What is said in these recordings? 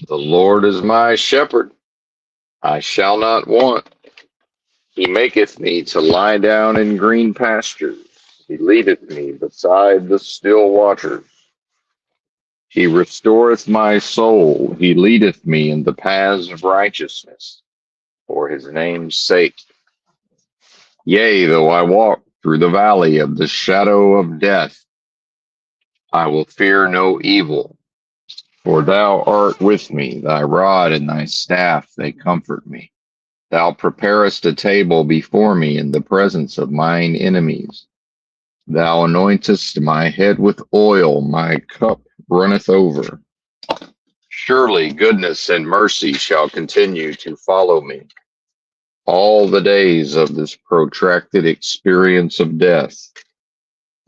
The Lord is my shepherd, I shall not want. He maketh me to lie down in green pastures. He leadeth me beside the still waters. He restoreth my soul. He leadeth me in the paths of righteousness for his name's sake. Yea, though I walk through the valley of the shadow of death, I will fear no evil, for thou art with me. Thy rod and thy staff, they comfort me. Thou preparest a table before me in the presence of mine enemies. Thou anointest my head with oil, my cup runneth over. Surely goodness and mercy shall continue to follow me all the days of this protracted experience of death,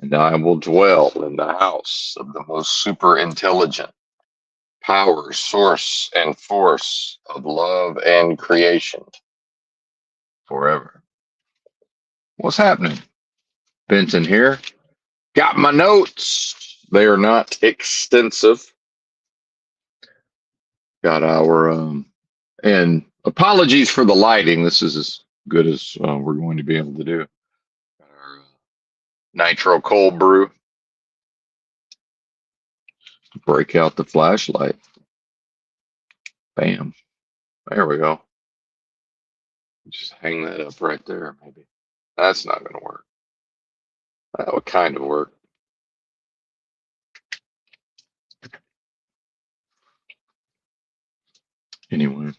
and I will dwell in the house of the most super intelligent, power, source, and force of love and creation forever. What's happening? Benton here. Got my notes. They are not extensive. Got our, and apologies for the lighting. This is as good as we're going to be able to do. Got our nitro cold brew. Break out the flashlight. Bam. There we go. Just hang that up right there, maybe. That's not going to work. That would kind of work. Anyway,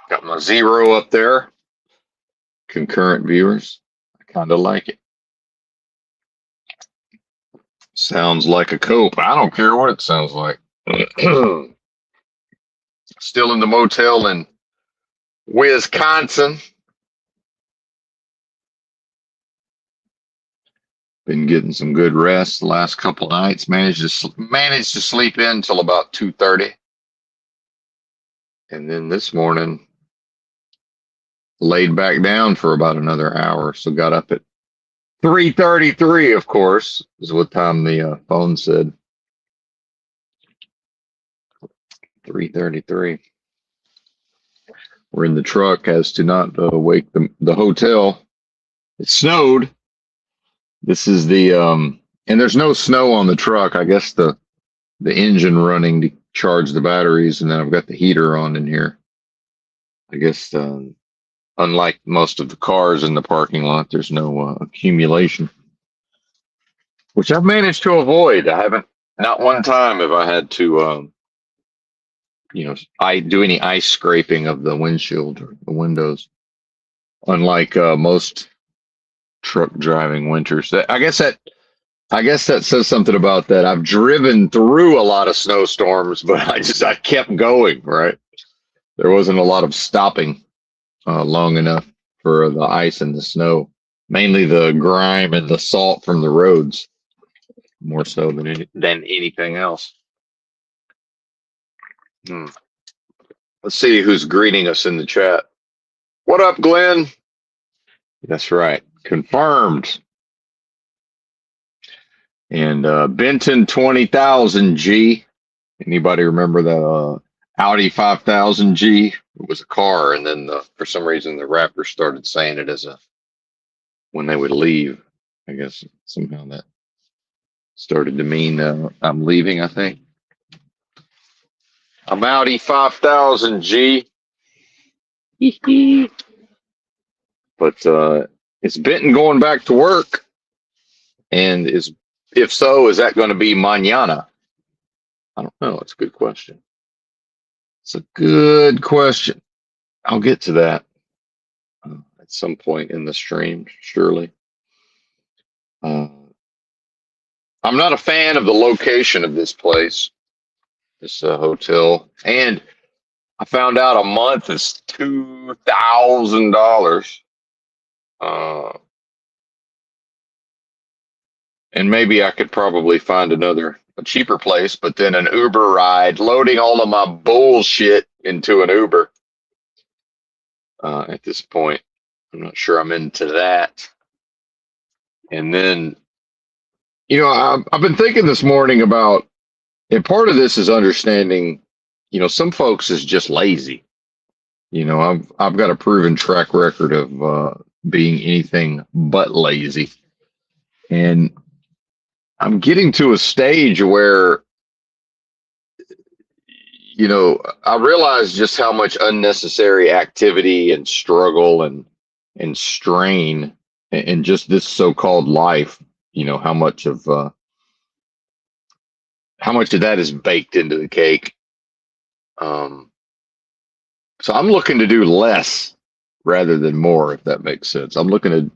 got my zero up there. Concurrent viewers. I kind of like it. Sounds like a cope. I don't care what it sounds like. Still in the motel in Wisconsin. Been getting some good rest the last couple nights. Managed to sleep in until about 2:30. And then this morning, laid back down for about another hour. So got up at 3:33, of course, is what time the phone said. 3:33. We're in the truck as to not wake the hotel. It snowed. This is the and there's no snow on the truck. I guess the engine running to charge the batteries, and then I've got the heater on in here. I guess unlike most of the cars in the parking lot, there's no accumulation, which I've managed to avoid. I haven't, not one time have I had to, I do any ice scraping of the windshield or the windows, unlike most truck driving winters. I guess that says something about that. I've driven through a lot of snowstorms, but I kept going, right? There wasn't a lot of stopping long enough for the ice and the snow, mainly the grime and the salt from the roads, more so than anything else. Let's see who's greeting us in the chat. What up, Glenn? That's right. Confirmed. And Benton 20,000 G. Anybody remember the Audi 5000 G? It was a car, and then for some reason the rappers started saying it as when they would leave. I guess somehow that started to mean I'm leaving, I think. I'm Audi 5000 G. But is Benton going back to work? And if so, is that going to be mañana? I don't know. It's a good question. It's a good question. I'll get to that at some point in the stream, surely. I'm not a fan of the location of this place, this hotel. And I found out a month is $2,000. And maybe I could probably find a cheaper place, but then an Uber ride, loading all of my bullshit into an Uber. At this point, I'm not sure I'm into that. And then, I've been thinking this morning about, and part of this is understanding some folks is just lazy. I've got a proven track record of being anything but lazy. And I'm getting to a stage where, I realize just how much unnecessary activity and struggle and strain and just this so-called life, how much of that is baked into the cake. Um, so I'm looking to do less rather than more, if that makes sense. I'm looking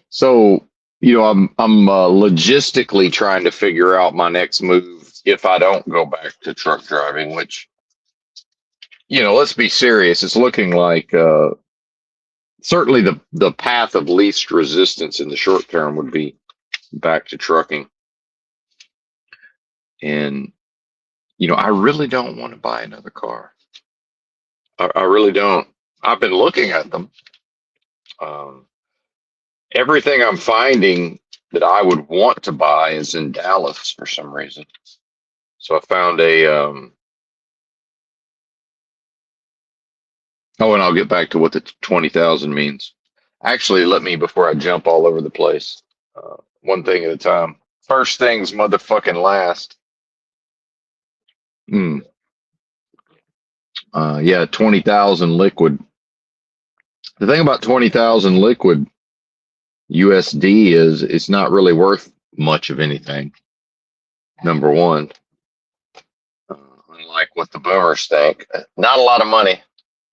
so I'm logistically trying to figure out my next move if I don't go back to truck driving, which, let's be serious. It's looking like certainly the path of least resistance in the short term would be back to trucking. And, I really don't want to buy another car. I really don't. I've been looking at them. Um, Everything I'm finding that I would want to buy is in Dallas for some reason. So I found and I'll get back to what the 20,000 means. Actually, let me, before I jump all over the place, one thing at a time. First things motherfucking last. Hmm. Yeah, 20,000 liquid. The thing about 20,000 liquid USD is it's not really worth much of anything. Number one, unlike what the boomers think, not a lot of money.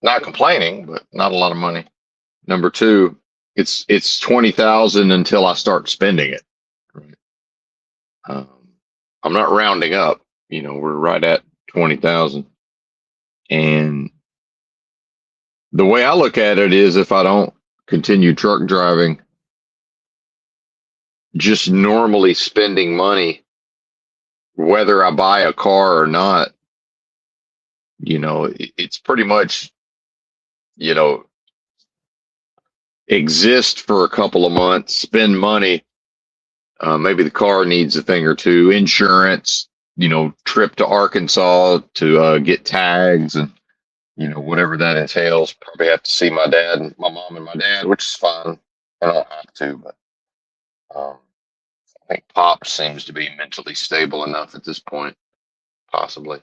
Not complaining, but not a lot of money. Number two, it's 20,000 until I start spending it. Right. Um, I'm not rounding up. We're right at 20,000, and the way I look at it is, if I don't continue truck driving, just normally spending money, whether I buy a car or not, it's pretty much, you know, exist for a couple of months, spend money. Maybe the car needs a thing or two, insurance, trip to Arkansas to get tags and, whatever that entails. Probably have to see my dad and my mom and my dad, which is fine. I don't have to, but I think Pop seems to be mentally stable enough at this point, possibly.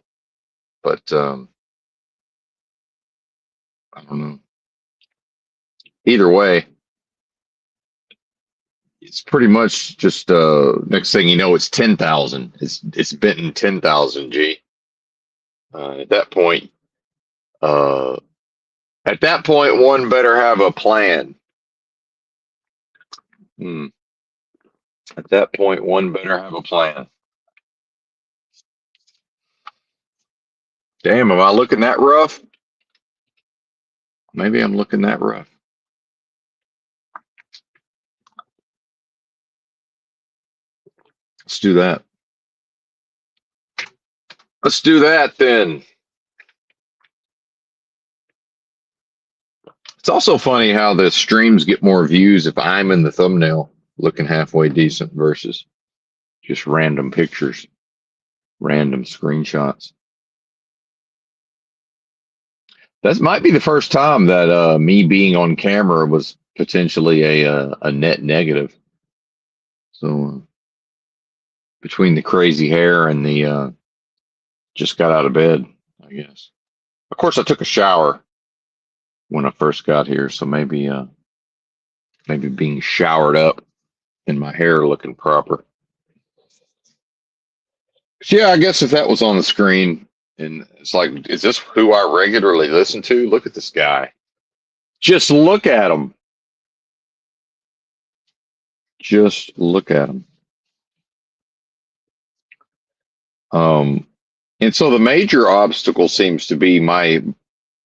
But I don't know. Either way, it's pretty much just next thing you know, it's 10,000. It's Benton 10,000 G. At that point, uh, one better have a plan. Hmm. At that point, one better have a plan. Damn, am I looking that rough? Maybe I'm looking that rough. Let's do that. Let's do that then. It's also funny how the streams get more views if I'm in the thumbnail looking halfway decent versus just random pictures, random screenshots. That might be the first time that me being on camera was potentially a net negative. So between the crazy hair and the just got out of bed, I guess. Of course, I took a shower when I first got here, so maybe being showered up and my hair looking proper. So yeah, I guess if that was on the screen, and it's like, is this who I regularly listen to? Look at this guy. Just look at him. Just look at him. And so the major obstacle seems to be my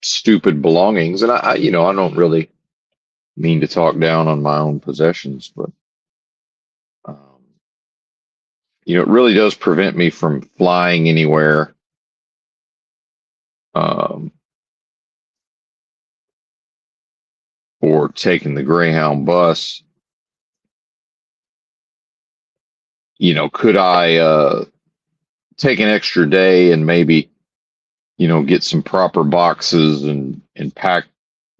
stupid belongings, and I don't really mean to talk down on my own possessions, but it really does prevent me from flying anywhere. Or taking the Greyhound bus. Could I take an extra day and maybe get some proper boxes and pack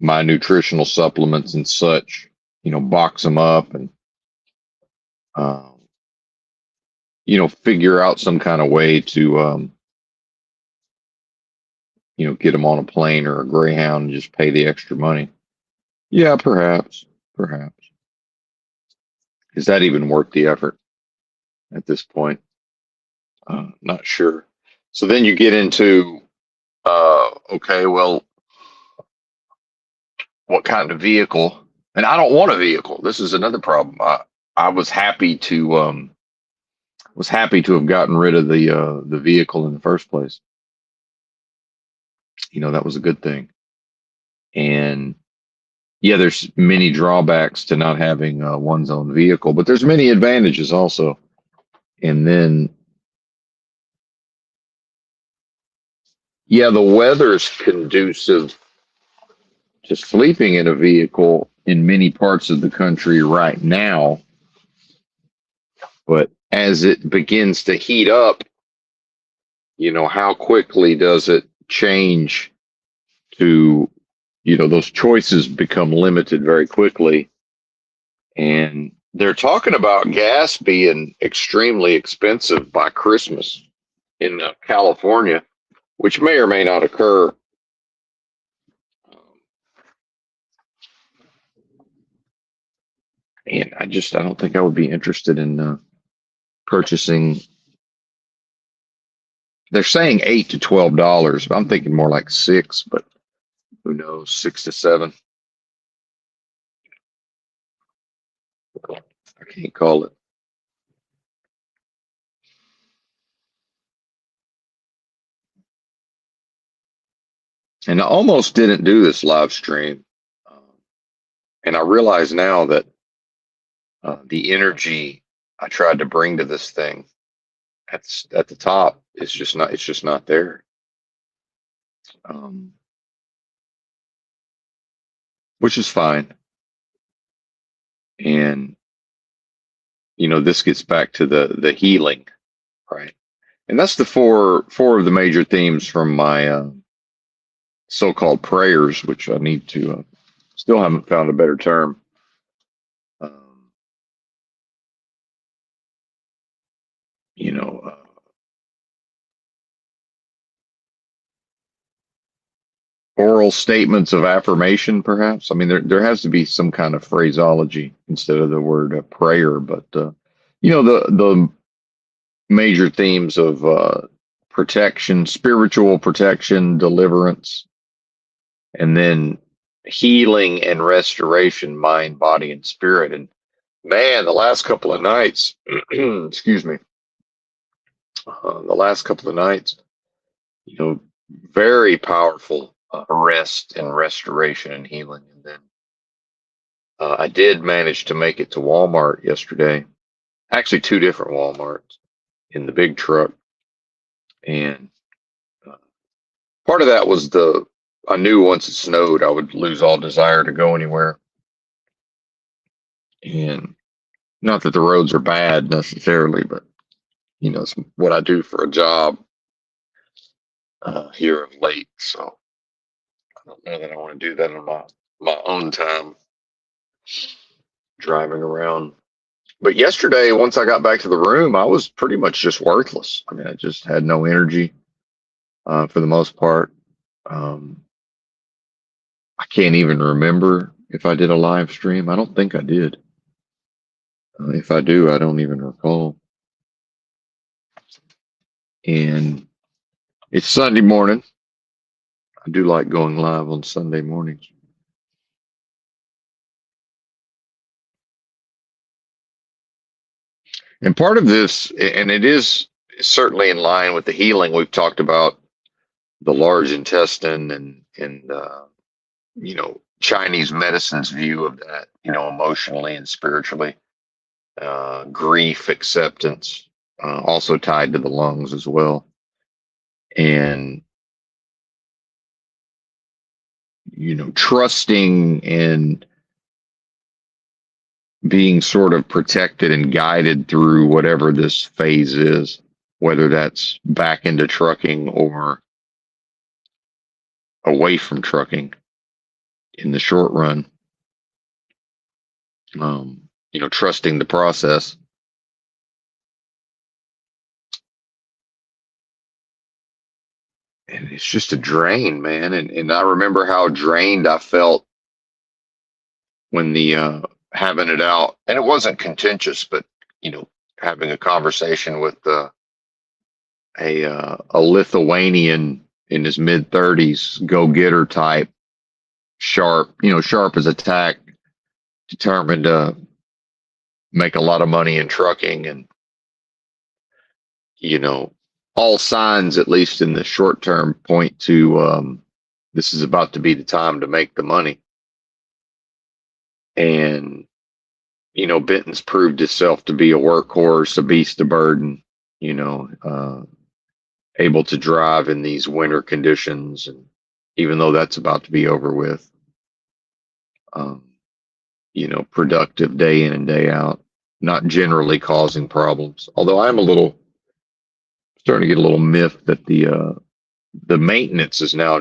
my nutritional supplements and such, box them up and, uh, figure out some kind of way to, get them on a plane or a Greyhound and just pay the extra money. Yeah, perhaps. Is that even worth the effort at this point? Not sure. So then you get into, okay, well, what kind of vehicle? And I don't want a vehicle. This is another problem. I was happy to have gotten rid of the vehicle in the first place. That was a good thing. And yeah, there's many drawbacks to not having one's own vehicle, but there's many advantages also. And then, yeah, the weather's conducive to sleeping in a vehicle in many parts of the country right now. But as it begins to heat up, how quickly does it change to, those choices become limited very quickly. And they're talking about gas being extremely expensive by Christmas in California, which may or may not occur. And I don't think I would be interested in purchasing. They're saying $8 to $12, but I'm thinking more like $6, but who knows, $6 to $7. I can't call it. And I almost didn't do this live stream. And I realize now that the energy I tried to bring to this thing at the top is just not, it's just not there. Which is fine. And, this gets back to the healing, right? And that's the four of the major themes from my so-called prayers, which I need to, still haven't found a better term. Oral statements of affirmation, perhaps. I mean, there has to be some kind of phraseology instead of the word prayer, but the major themes of protection, spiritual protection, deliverance, and then healing and restoration, mind, body, and spirit. And man, the last couple of nights, excuse me, the last couple of nights, very powerful rest and restoration and healing. And then I did manage to make it to Walmart yesterday, actually two different Walmarts in the big truck. And part of that was I knew once it snowed, I would lose all desire to go anywhere. And not that the roads are bad necessarily, but it's what I do for a job here of late. So I don't know that I want to do that on my own time, driving around. But yesterday, once I got back to the room, I was pretty much just worthless. I mean, I just had no energy for the most part. I can't even remember if I did a live stream. I don't think I did. If I do, I don't even recall. And it's Sunday morning. I do like going live on Sunday mornings. And part of this, and it is certainly in line with the healing we've talked about, the large intestine and Chinese medicine's view of that, emotionally and spiritually, grief, acceptance, also tied to the lungs as well. And, trusting and being sort of protected and guided through whatever this phase is, whether that's back into trucking or away from trucking in the short run. Trusting the process. And it's just a drain, man. And I remember how drained I felt when the having it out, and it wasn't contentious, but having a conversation with a Lithuanian in his mid 30s, go-getter type, sharp, sharp as a tack, determined to make a lot of money in trucking, and all signs, at least in the short term, point to this is about to be the time to make the money. And Benton's proved itself to be a workhorse, a beast of burden, able to drive in these winter conditions. And even though that's about to be over with, productive day in and day out, not generally causing problems. Although I'm starting to get a little miffed that the maintenance is now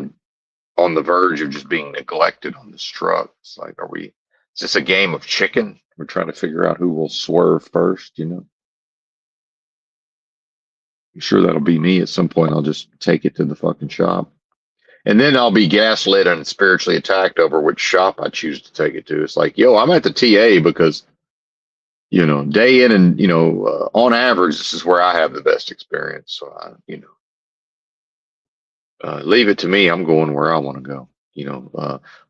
on the verge of just being neglected on this truck. It's like, is this a game of chicken? We're trying to figure out who will swerve first, I'm sure that'll be me at some point. I'll just take it to the fucking shop. And then I'll be gaslit and spiritually attacked over which shop I choose to take it to. It's like, yo, I'm at the TA because, day in and, on average, this is where I have the best experience. So, leave it to me. I'm going where I want to go.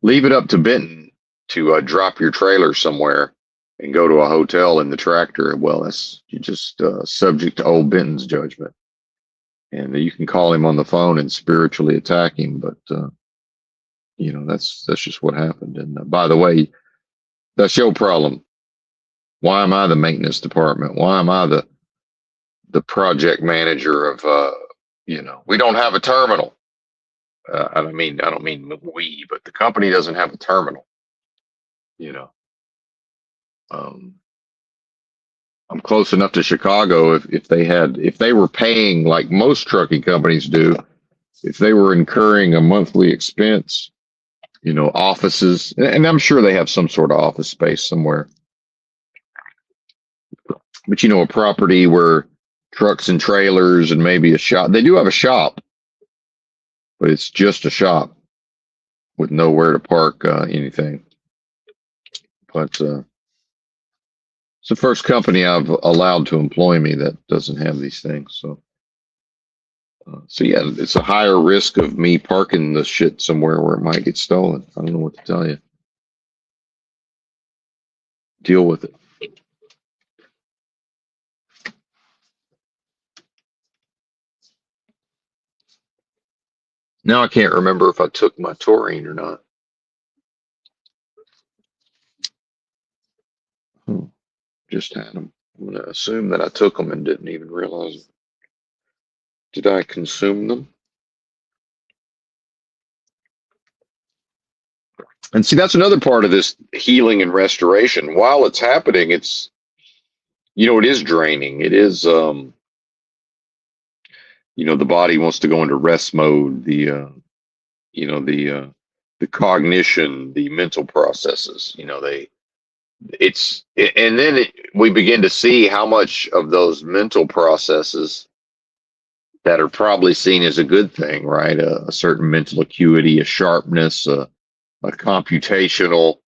Leave it up to Benton to drop your trailer somewhere and go to a you're just subject to old Benton's judgment. And you can call him on the phone and spiritually attack him, but that's just what happened. And by the way, that's your problem. Why am I the maintenance department? Why am I the project manager of we don't have a terminal. I don't mean we, but the company doesn't have a terminal. I'm close enough to Chicago. If they were paying like most trucking companies do, if they were incurring a monthly expense, offices, and I'm sure they have some sort of office space somewhere, but a property where trucks and trailers and maybe a shop. They do have a shop, but it's just a shop with nowhere to park anything. But it's the first company I've allowed to employ me that doesn't have these things. So yeah, it's a higher risk of me parking the shit somewhere where it might get stolen. I don't know what to tell you. Deal with it. Now I can't remember if I took my taurine or not. Just had them. I'm going to assume that I took them and didn't even realize it. Did I consume them? And see, that's another part of this healing and restoration. While it's happening, it's, it is draining. It is, the body wants to go into rest mode. The cognition, the mental processes, and then we begin to see how much of those mental processes that are probably seen as a good thing, right? A certain mental acuity, a sharpness, a computational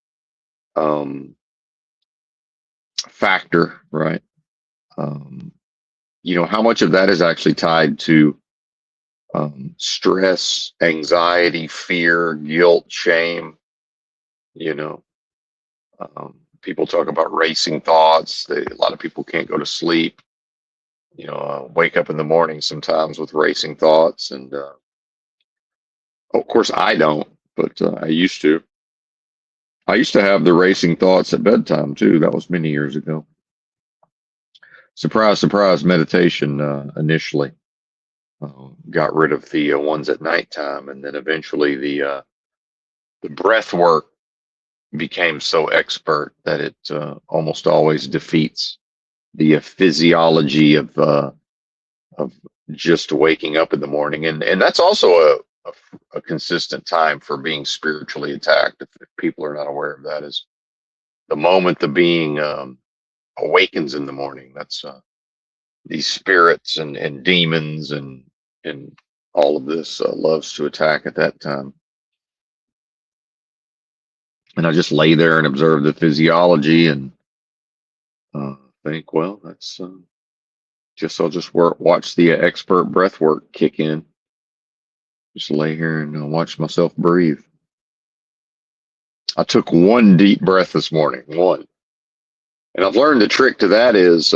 factor, right? How much of that is actually tied to stress, anxiety, fear, guilt, shame. People talk about racing thoughts. A lot of people can't go to sleep. Wake up in the morning sometimes with racing thoughts, and of course I don't, but I used to. I used to have the racing thoughts at bedtime too. That was many years ago. Surprise, surprise, meditation initially. Got rid of the ones at nighttime, and then eventually the breath work became so expert that it almost always defeats the physiology of just waking up in the morning, and that's also a consistent time for being spiritually attacked. If people are not aware of that, is the moment the being awakens in the morning. That's these spirits and demons and all of this loves to attack at that time. And I just lay there and observe the physiology and think, well, that's I'll just watch the expert breath work kick in. Just lay here and watch myself breathe. I took one deep breath this morning, one. And I've learned the trick to that is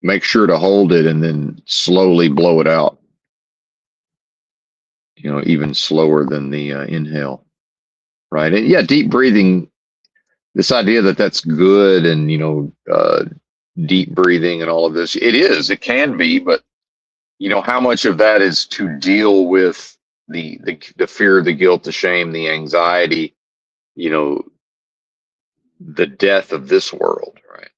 make sure to hold it and then slowly blow it out. Even slower than the inhale. Right. And yeah, deep breathing, this idea that that's good and, deep breathing and all of this, it can be, but how much of that is to deal with the fear, the guilt, the shame, the anxiety, the death of this world, right?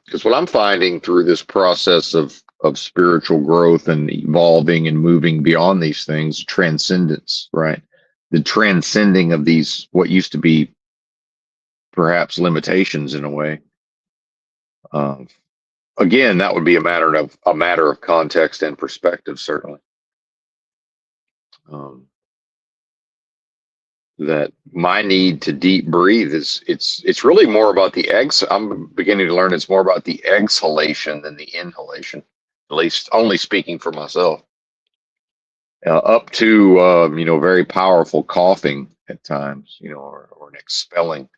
Because what I'm finding through this process of spiritual growth and evolving and moving beyond these things, transcendence, right? The transcending of these, what used to be perhaps limitations in a way. Again, that would be a matter of context and perspective, certainly. That my need to deep breathe it's really more about the I'm beginning to learn it's more about the exhalation than the inhalation, at least only speaking for myself. Up to very powerful coughing at times, or an expelling,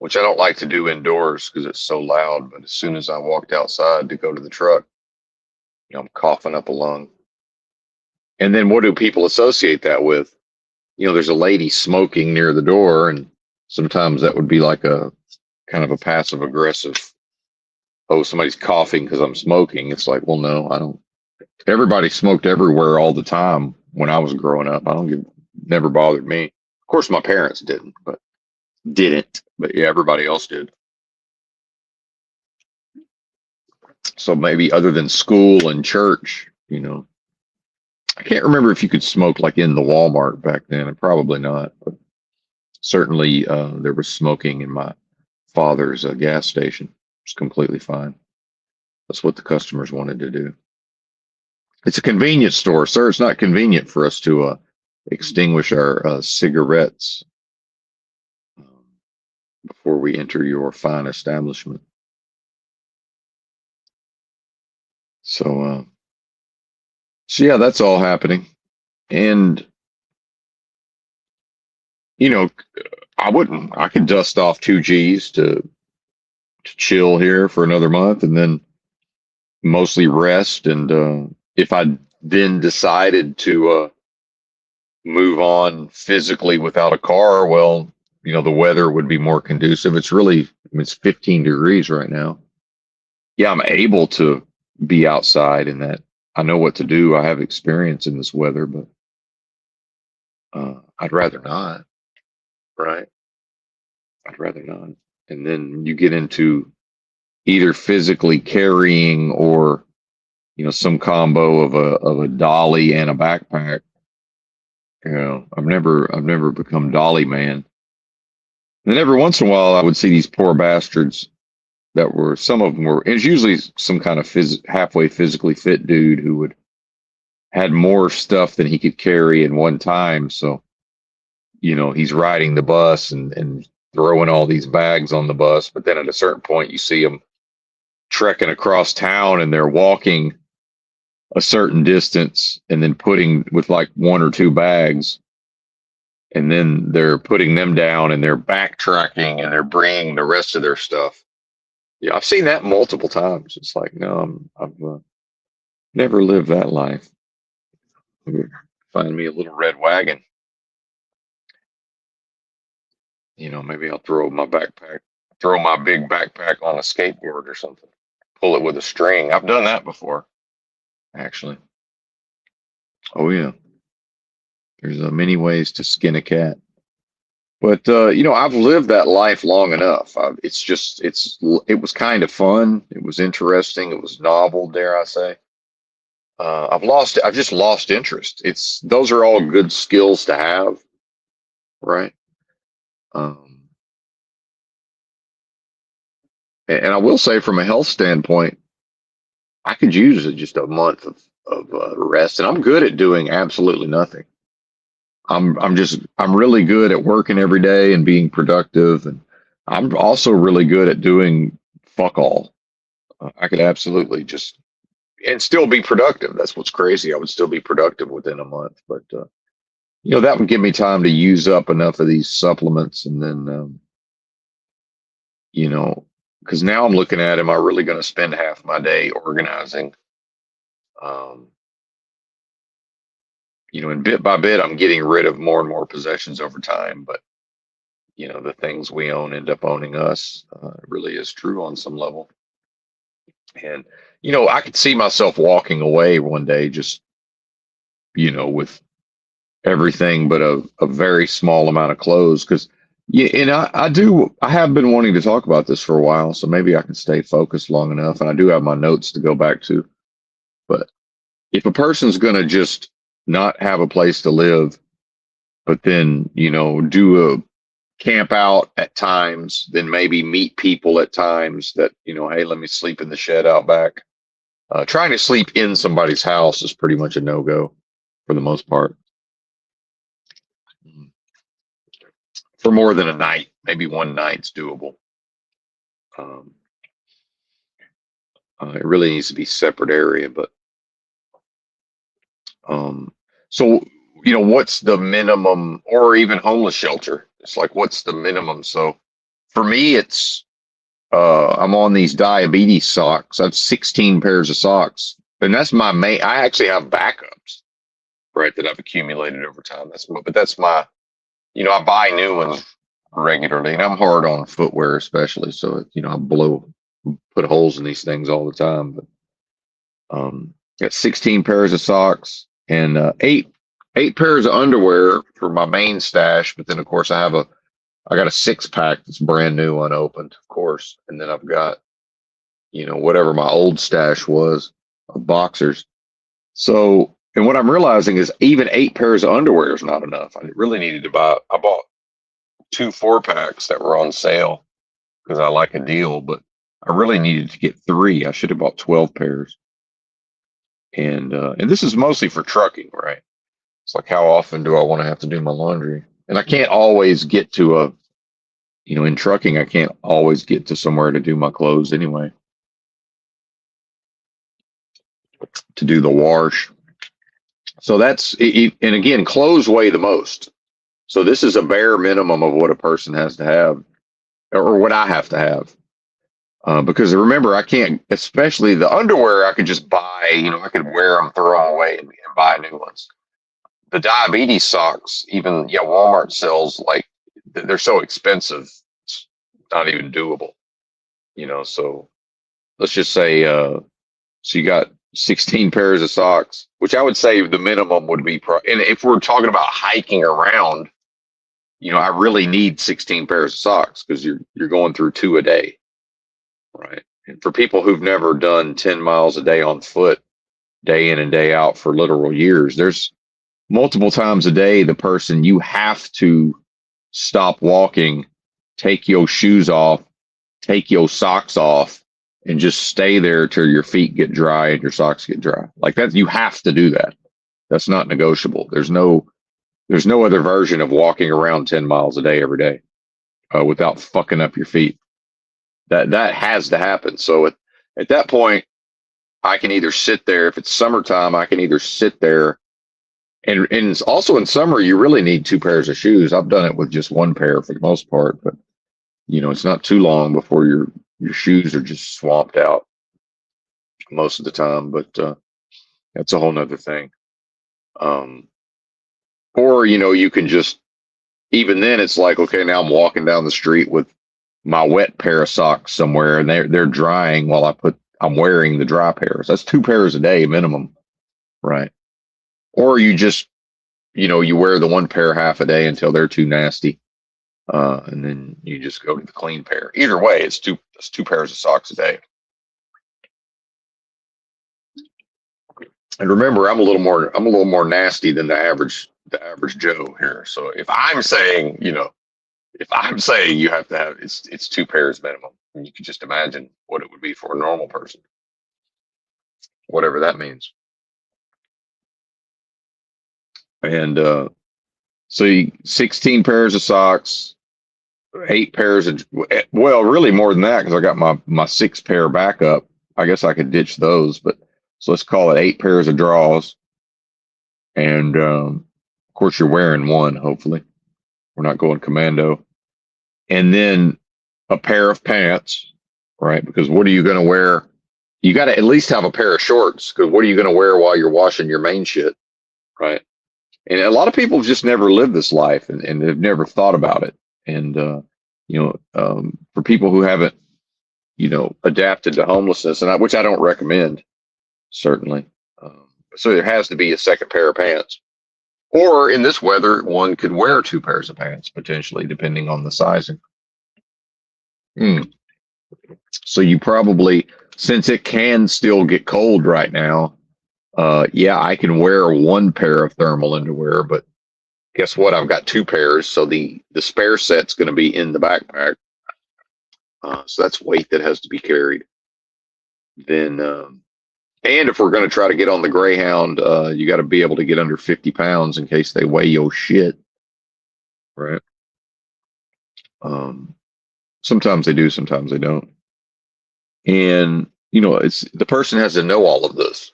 which I don't like to do indoors because it's so loud. But as soon as I walked outside to go to the truck, I'm coughing up a lung. And then what do people associate that with? There's a lady smoking near the door, and sometimes that would be like a kind of a passive aggressive, oh, somebody's coughing because I'm smoking. It's like, well, no, I don't. Everybody smoked everywhere all the time when I was growing up. Never bothered me. Of course, my parents didn't, but yeah, everybody else did. So maybe other than school and church, I can't remember if you could smoke like in the Walmart back then, and probably not, but certainly there was smoking in my father's gas station. It's completely fine. That's what the customers wanted to do. It's a convenience store, sir. It's not convenient for us to extinguish our cigarettes before we enter your fine establishment. So yeah, that's all happening. And, I could dust off 2 G's to chill here for another month and then mostly rest. And if I then decided to move on physically without a car, well, the weather would be more conducive. It's 15 degrees right now. Yeah, I'm able to be outside in that. I know what to do. I have experience in this weather, but I'd rather not, right? I'd rather not. And then you get into either physically carrying or, some combo of a dolly and a backpack. I've never become dolly man. And then every once in a while, I would see these poor bastards some of them were, it's usually some kind of halfway physically fit dude who had more stuff than he could carry in one time. So, he's riding the bus and throwing all these bags on the bus. But then at a certain point, you see them trekking across town and they're walking a certain distance and then putting with like 1 or 2 bags. And then they're putting them down and they're backtracking and they're bringing the rest of their stuff. Yeah, I've seen that multiple times. It's like, no, I've never lived that life. Find me a little red wagon. Maybe I'll throw my big backpack on a skateboard or something. Pull it with a string. I've done that before, actually. Oh, yeah. There's many ways to skin a cat. But, I've lived that life long enough. It was kind of fun. It was interesting. It was novel, dare I say. I've just lost interest. Those are all good skills to have, right? Um, and I will say, from a health standpoint, I could use just a month of rest, and I'm good at doing absolutely nothing. I'm really good at working every day and being productive, and I'm also really good at doing fuck all. I could absolutely just and still be productive. That's what's crazy. I would still be productive within a month, but that would give me time to use up enough of these supplements, and then you know, because now I'm looking at, am I really going to spend half my day organizing? Um, and bit by bit, I'm getting rid of more and more possessions over time, but the things we own end up owning us. It really is true on some level. And, I could see myself walking away one day just, with everything but a very small amount of clothes. Cause yeah, and I have been wanting to talk about this for a while, so maybe I can stay focused long enough. And I do have my notes to go back to, but if a person's going to just not have a place to live, but then, do a camp out at times, then maybe meet people at times that, hey, let me sleep in the shed out back. Trying to sleep in somebody's house is pretty much a no-go for the most part. For more than a night, maybe one night's doable. Um, it really needs to be separate area, but um, so what's the minimum, or even homeless shelter? It's like, what's the minimum? So for me, it's I'm on these diabetes socks. I have 16 pairs of socks, and that's my main. I actually have backups, right, that I've accumulated over time. That's my, I buy new ones regularly, and I'm hard on footwear, especially. So, I put holes in these things all the time. But got 16 pairs of socks and eight pairs of underwear for my main stash. But then, of course, I got a 6-pack that's brand new, unopened, of course, and then I've got whatever my old stash was of boxers. So, and what I'm realizing is even 8 pairs of underwear is not enough. I really needed to I bought 2 4-packs that were on sale because I like a deal, but I really needed to get 3. I should have bought 12 pairs. And this is mostly for trucking, right? It's like, how often do I want to have to do my laundry? And I can't always get to in trucking, I can't always get to somewhere to do my clothes anyway, to do the wash. So that's it, and again, clothes weigh the most. So this is a bare minimum of what a person has to have, or what I have to have. Because remember, I can't, especially the underwear, I could just buy, I could wear them, throw them away, and buy new ones. The diabetes socks, even, yeah, Walmart sells, like, they're so expensive, it's not even doable, so let's just say, so you got 16 pairs of socks, which I would say the minimum would be, and if we're talking about hiking around, I really need 16 pairs of socks because you're going through 2 a day, right? And for people who've never done 10 miles a day on foot, day in and day out for literal years, there's multiple times a day you have to stop walking, take your shoes off, take your socks off, and just stay there till your feet get dry and your socks get dry. Like that, you have to do that. That's not negotiable. There's no other version of walking around 10 miles a day every day without fucking up your feet. That has to happen. So at that point, I can either sit there. If it's summertime, I can either sit there, and it's also in summer, you really need 2 pairs of shoes. I've done it with just 1 pair for the most part, but it's not too long before your shoes are just swamped out most of the time. But that's a whole nother thing. Um, or you can just, even then, it's like, okay, now I'm walking down the street with my wet pair of socks somewhere, and they're drying while I'm wearing the dry pairs. That's 2 pairs a day minimum, right? Or you just you wear the 1 pair half a day until they're too nasty, and then you just go to the clean pair. Either way, it's 2 pairs of socks a day. And remember, I'm a little more nasty than the average Joe here. So if I'm saying, if I'm saying you have to have, it's two pairs minimum. And you can just imagine what it would be for a normal person, whatever that means. And so 16 pairs of socks, 8 pairs of, well, really more than that because I got my 6 pair backup. I guess I could ditch those, but so let's call it 8 pairs of drawers. And of course, you're wearing one, hopefully. We're not going commando. And then a pair of pants, right? Because what are you going to wear? You got to at least have a pair of shorts because what are you going to wear while you're washing your main shit, right? And a lot of people have just never lived this life and have never thought about it. And, for people who haven't, adapted to homelessness, and which I don't recommend, certainly. So there has to be a second pair of pants. Or in this weather, one could wear 2 pairs of pants, potentially, depending on the sizing. So you probably, since it can still get cold right now, yeah, I can wear 1 pair of thermal underwear, but guess what? I've got 2 pairs, so the spare set's going to be in the backpack. So that's weight that has to be carried. Then, and if we're going to try to get on the Greyhound, you got to be able to get under 50 pounds in case they weigh your shit, right? Sometimes they do, sometimes they don't. And, it's the person has to know all of this.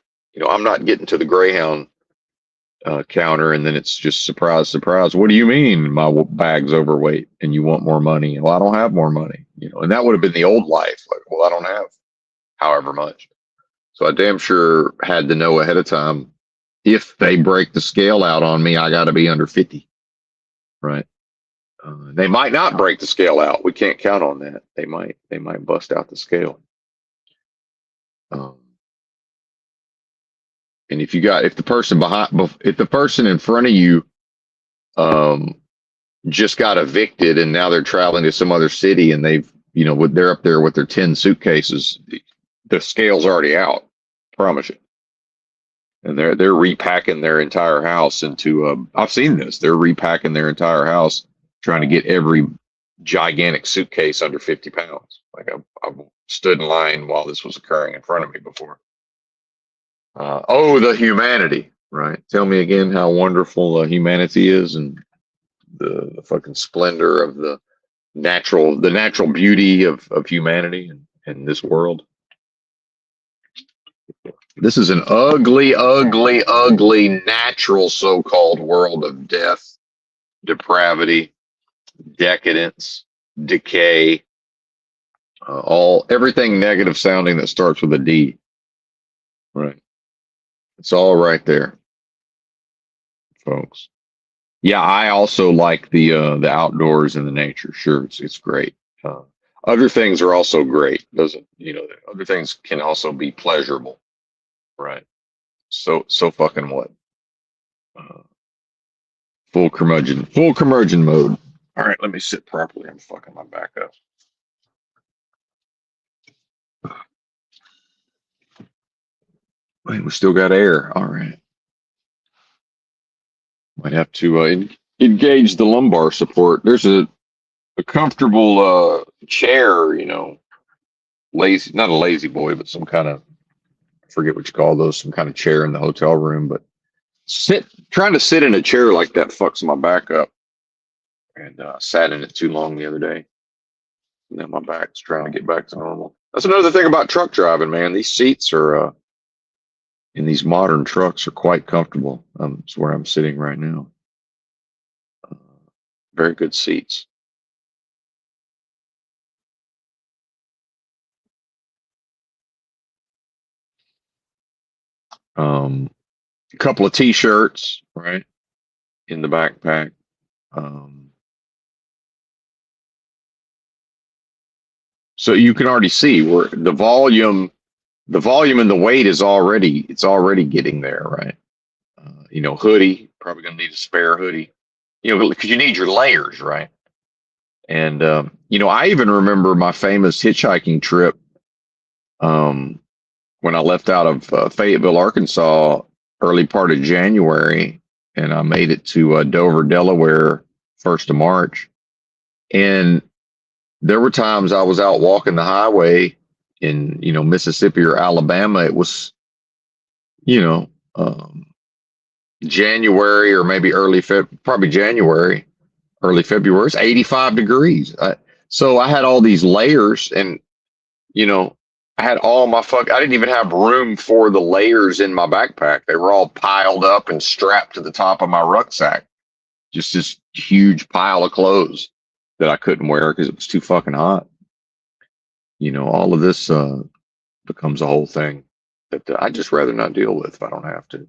I'm not getting to the Greyhound counter and then it's just surprise, surprise. What do you mean my bag's overweight and you want more money? Well, I don't have more money, and that would have been the old life. Like, well, I don't have however much. So I damn sure had to know ahead of time, if they break the scale out on me, I got to be under 50, right? They might not break the scale out. We can't count on that. They might bust out the scale. And if the person in front of you, just got evicted and now they're traveling to some other city and they're up there with their 10 suitcases, the scale's already out. Promise you. And they're repacking their entire house into, I've seen this. They're repacking their entire house, trying to get every gigantic suitcase under 50 pounds. Like I've stood in line while this was occurring in front of me before. The humanity, right? Tell me again how wonderful humanity is and the fucking splendor of the natural beauty of humanity and this world. This is an ugly, ugly, ugly, natural so-called world of death, depravity, decadence, decay, everything negative sounding that starts with a D. Right. It's all right there, folks. Yeah, I also like the outdoors and the nature. Sure, it's great. Other things are also great. Other things can also be pleasurable. Right. So fucking what? Full curmudgeon mode. All right, let me sit properly. I'm fucking my back up. Wait, we still got air. All right. Might have to engage the lumbar support. There's a comfortable chair, lazy, not a lazy boy, but some kind of, I forget what you call those, some kind of chair in the hotel room. But trying to sit in a chair like that fucks my back up. And sat in it too long the other day. And now my back's trying to get back to normal. That's another thing about truck driving, man. These seats are in these modern trucks are quite comfortable. It's where I'm sitting right now. Very good seats. A couple of t-shirts, right, in the backpack. So you can already see where the volume and the weight is already getting there, right? Hoodie, probably gonna need a spare hoodie, because you need your layers, right? And I even remember my famous hitchhiking trip when I left out of Fayetteville, Arkansas. early part of January, and I made it to Dover, Delaware, 1st of March. And there were times I was out walking the highway in, Mississippi or Alabama. It was, you know, January or maybe probably January, early February. It's 85 degrees. So I had all these layers, and you know, I had all my I didn't even have room for the layers in my backpack. They were all piled up and strapped to the top of my rucksack. Just this huge pile of clothes that I couldn't wear because it was too fucking hot. All of this becomes a whole thing that I'd just rather not deal with if I don't have to.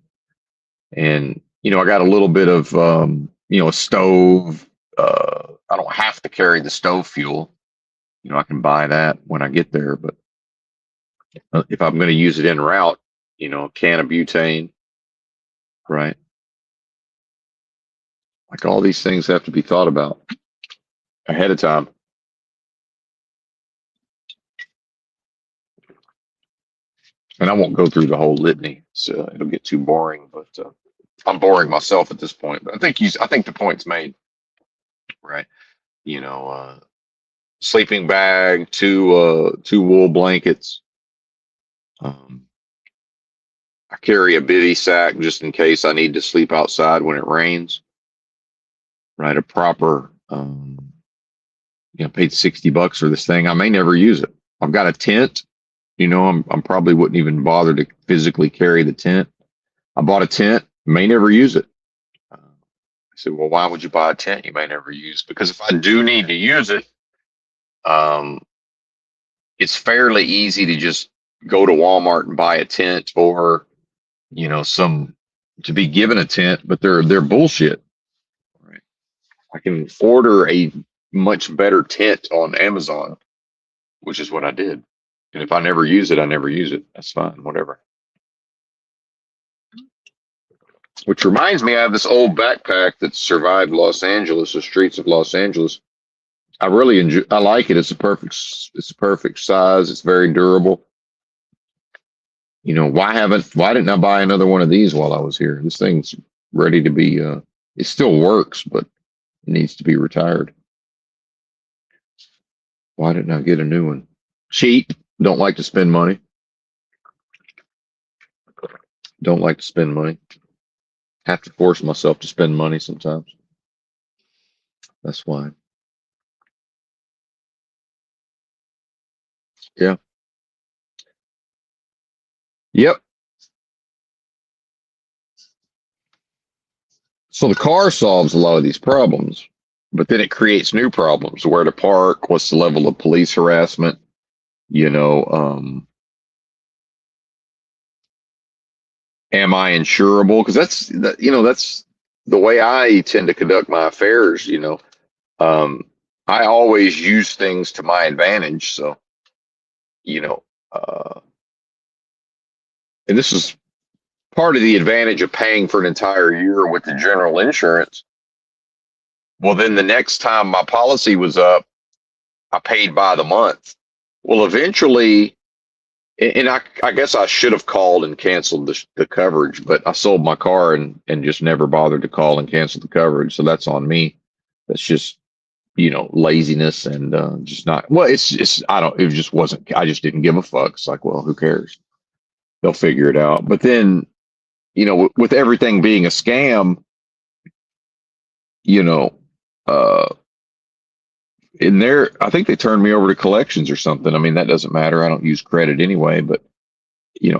And, I got a little bit of, a stove. I don't have to carry the stove fuel. I can buy that when I get there. But if I'm going to use it en route, a can of butane, right? Like all these things have to be thought about ahead of time. And I won't go through the whole litany, so it'll get too boring. But I'm boring myself at this point. But I think the point's made, right? Sleeping bag, two wool blankets. I carry a bivy sack just in case I need to sleep outside when it rains. Right, a proper. Paid $60 for this thing. I may never use it. I've got a tent. I'm probably wouldn't even bother to physically carry the tent. I bought a tent, may never use it. I said, well, why would you buy a tent you may never use? Because if I do need to use it, it's fairly easy to just go to Walmart and buy a tent, or to be given a tent, but they're bullshit. Right? I can order a much better tent on Amazon, which is what I did. And if I never use it, I never use it. That's fine, whatever. Which reminds me, I have this old backpack that survived Los Angeles, the streets of Los Angeles. I really enjoy. I like it. It's a perfect size. It's very durable. Why didn't I buy another one of these while I was here? This thing's ready to be. It still works, but it needs to be retired. Why didn't I get a new one? Cheap. Don't like to spend money. Don't like to spend money. Have to force myself to spend money sometimes. That's why. Yeah. Yep. So the car solves a lot of these problems, but then it creates new problems. Where to park? What's the level of police harassment? Am I insurable? Because that's the way I tend to conduct my affairs. I always use things to my advantage. So, you know, uh, and this is part of the advantage of paying for an entire year with the general insurance. Well, then the next time my policy was up, I paid by the month. Well, eventually, and I guess I should have called and canceled the coverage, but I sold my car and just never bothered to call and cancel the coverage. So that's on me. That's just, laziness and just not, well, it just wasn't, I just didn't give a fuck. It's like, well, who cares? They'll figure it out. But then, with everything being a scam, you know, uh, in there, I think they turned me over to collections or something. I mean, that doesn't matter. I don't use credit anyway, but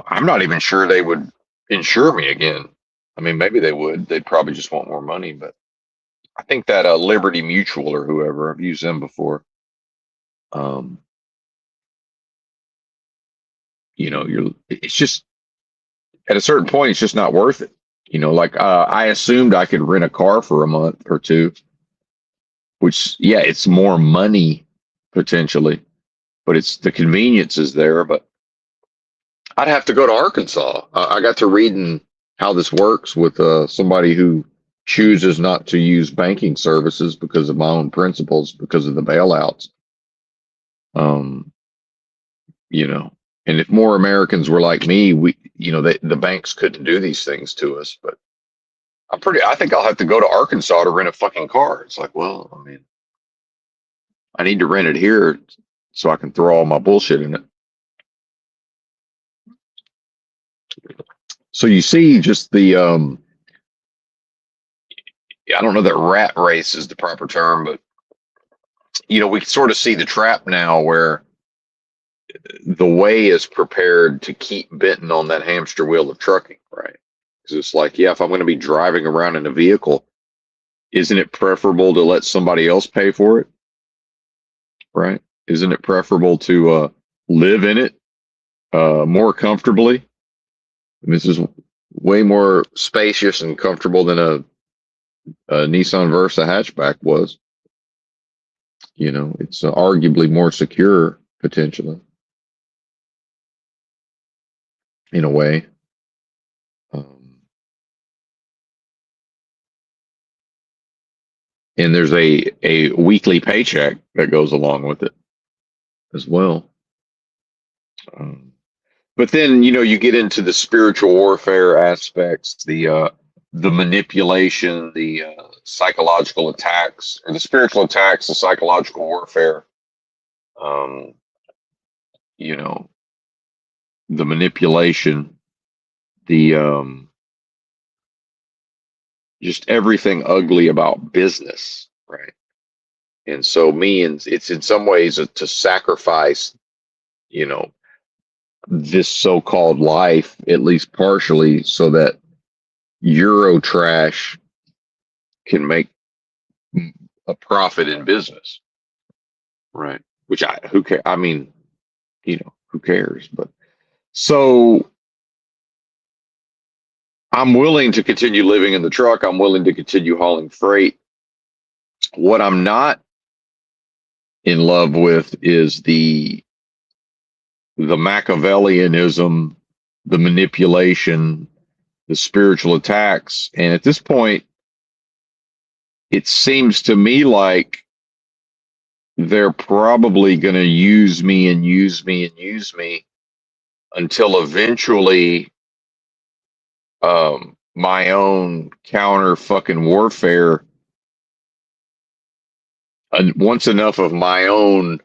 I'm not even sure they would insure me again. I mean, maybe they would. They'd probably just want more money, but I think that Liberty Mutual or whoever, I've used them before. Um, it's just at a certain point, it's just not worth it. Like I assumed I could rent a car for a month or two, which, yeah, it's more money potentially, but it's the convenience is there. But I'd have to go to Arkansas. I got to reading how this works with somebody who chooses not to use banking services because of my own principles, because of the bailouts. Um, you know, And if more Americans were like me, the banks couldn't do these things to us. But I think I'll have to go to Arkansas to rent a fucking car. It's like, well, I mean, I need to rent it here so I can throw all my bullshit in it. So you see just I don't know that rat race is the proper term, but we sort of see the trap now where the way is prepared to keep Benton on that hamster wheel of trucking, right? Because it's like, yeah, if I'm going to be driving around in a vehicle, isn't it preferable to let somebody else pay for it? Right? Isn't it preferable to live in it more comfortably? I mean, this is way more spacious and comfortable than a Nissan Versa hatchback was. It's arguably more secure, potentially, in a way. And there's a weekly paycheck that goes along with it as well. But then, you get into the spiritual warfare aspects, the manipulation, the psychological attacks, or the spiritual attacks, the psychological warfare, the manipulation, the just everything ugly about business, right? And so it's in some ways to sacrifice, this so-called life, at least partially, so that Eurotrash can make a profit in business, right? Which who cares? I mean, who cares? But so I'm willing to continue living in the truck. I'm willing to continue hauling freight. What I'm not in love with is the Machiavellianism, the manipulation, the spiritual attacks. And at this point, it seems to me like they're probably going to use me and use me and use me until eventually my own counter fucking warfare, once enough of my own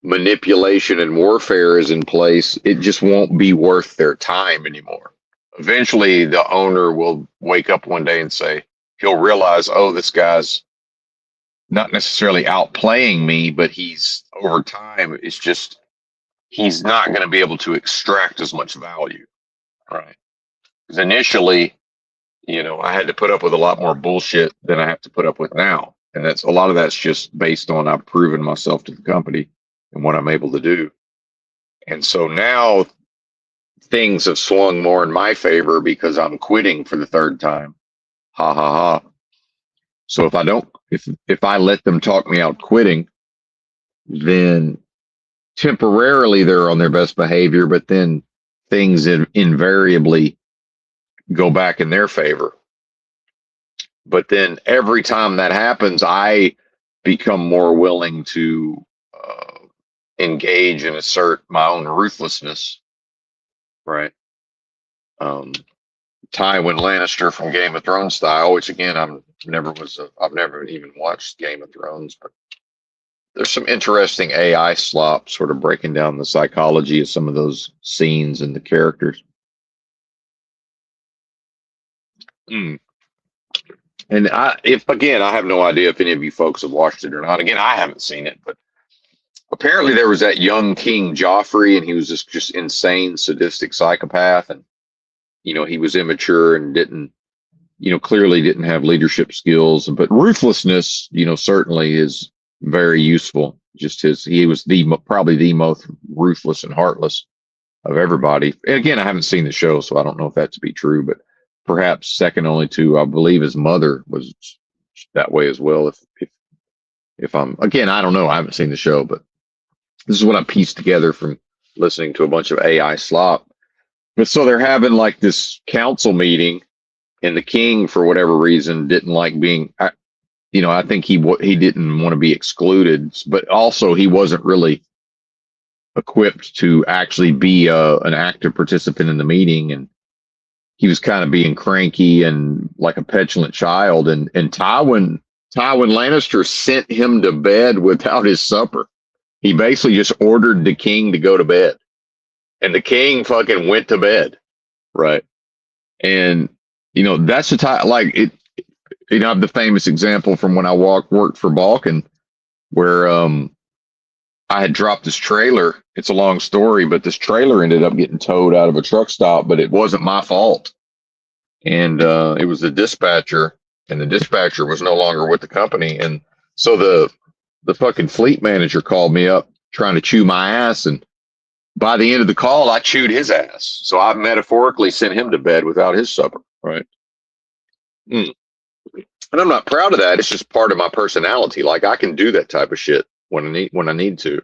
manipulation and warfare is in place, it just won't be worth their time anymore. Eventually, the owner will wake up one day and say, he'll realize, oh, this guy's not necessarily outplaying me, but he's over time, it's just, he's not going to be able to extract as much value, right? Because initially, I had to put up with a lot more bullshit than I have to put up with now. And a lot of that's just based on I've proven myself to the company and what I'm able to do. And so now things have swung more in my favor because I'm quitting for the third time. Ha ha ha. So if I let them talk me out quitting, then temporarily they're on their best behavior, but then things invariably go back in their favor. But then every time that happens, I become more willing to engage and assert my own ruthlessness, right? Tywin Lannister from Game of Thrones style, which again, I've never even watched Game of Thrones, but there's some interesting AI slop sort of breaking down the psychology of some of those scenes and the characters. And I have no idea if any of you folks have watched it or not. Again, I haven't seen it, but apparently there was that young King Joffrey, and he was just insane, sadistic psychopath, and he was immature and clearly didn't have leadership skills. But ruthlessness, certainly is very useful. He was probably the most ruthless and heartless of everybody. And again, I haven't seen the show, so I don't know if that to be true, but perhaps second only to, I believe, his mother was that way as well. If I'm, again, I don't know. I haven't seen the show, but this is what I pieced together from listening to a bunch of AI slop. But so they're having like this council meeting, and the king, for whatever reason, didn't like being, I think he didn't want to be excluded, but also he wasn't really equipped to actually be an active participant in the meeting, and he was kind of being cranky and like a petulant child, and Tywin Lannister sent him to bed without his supper. He basically just ordered the king to go to bed, and the king fucking went to bed, right? And that's the time, like it. I have the famous example from when I worked for Balkan, where I had dropped this trailer. It's a long story, but this trailer ended up getting towed out of a truck stop, but it wasn't my fault. And it was the dispatcher, and the dispatcher was no longer with the company. And so the fucking fleet manager called me up trying to chew my ass. And by the end of the call, I chewed his ass. So I metaphorically sent him to bed without his supper. Right. Mm. And I'm not proud of that. It's just part of my personality. Like, I can do that type of shit when I need to,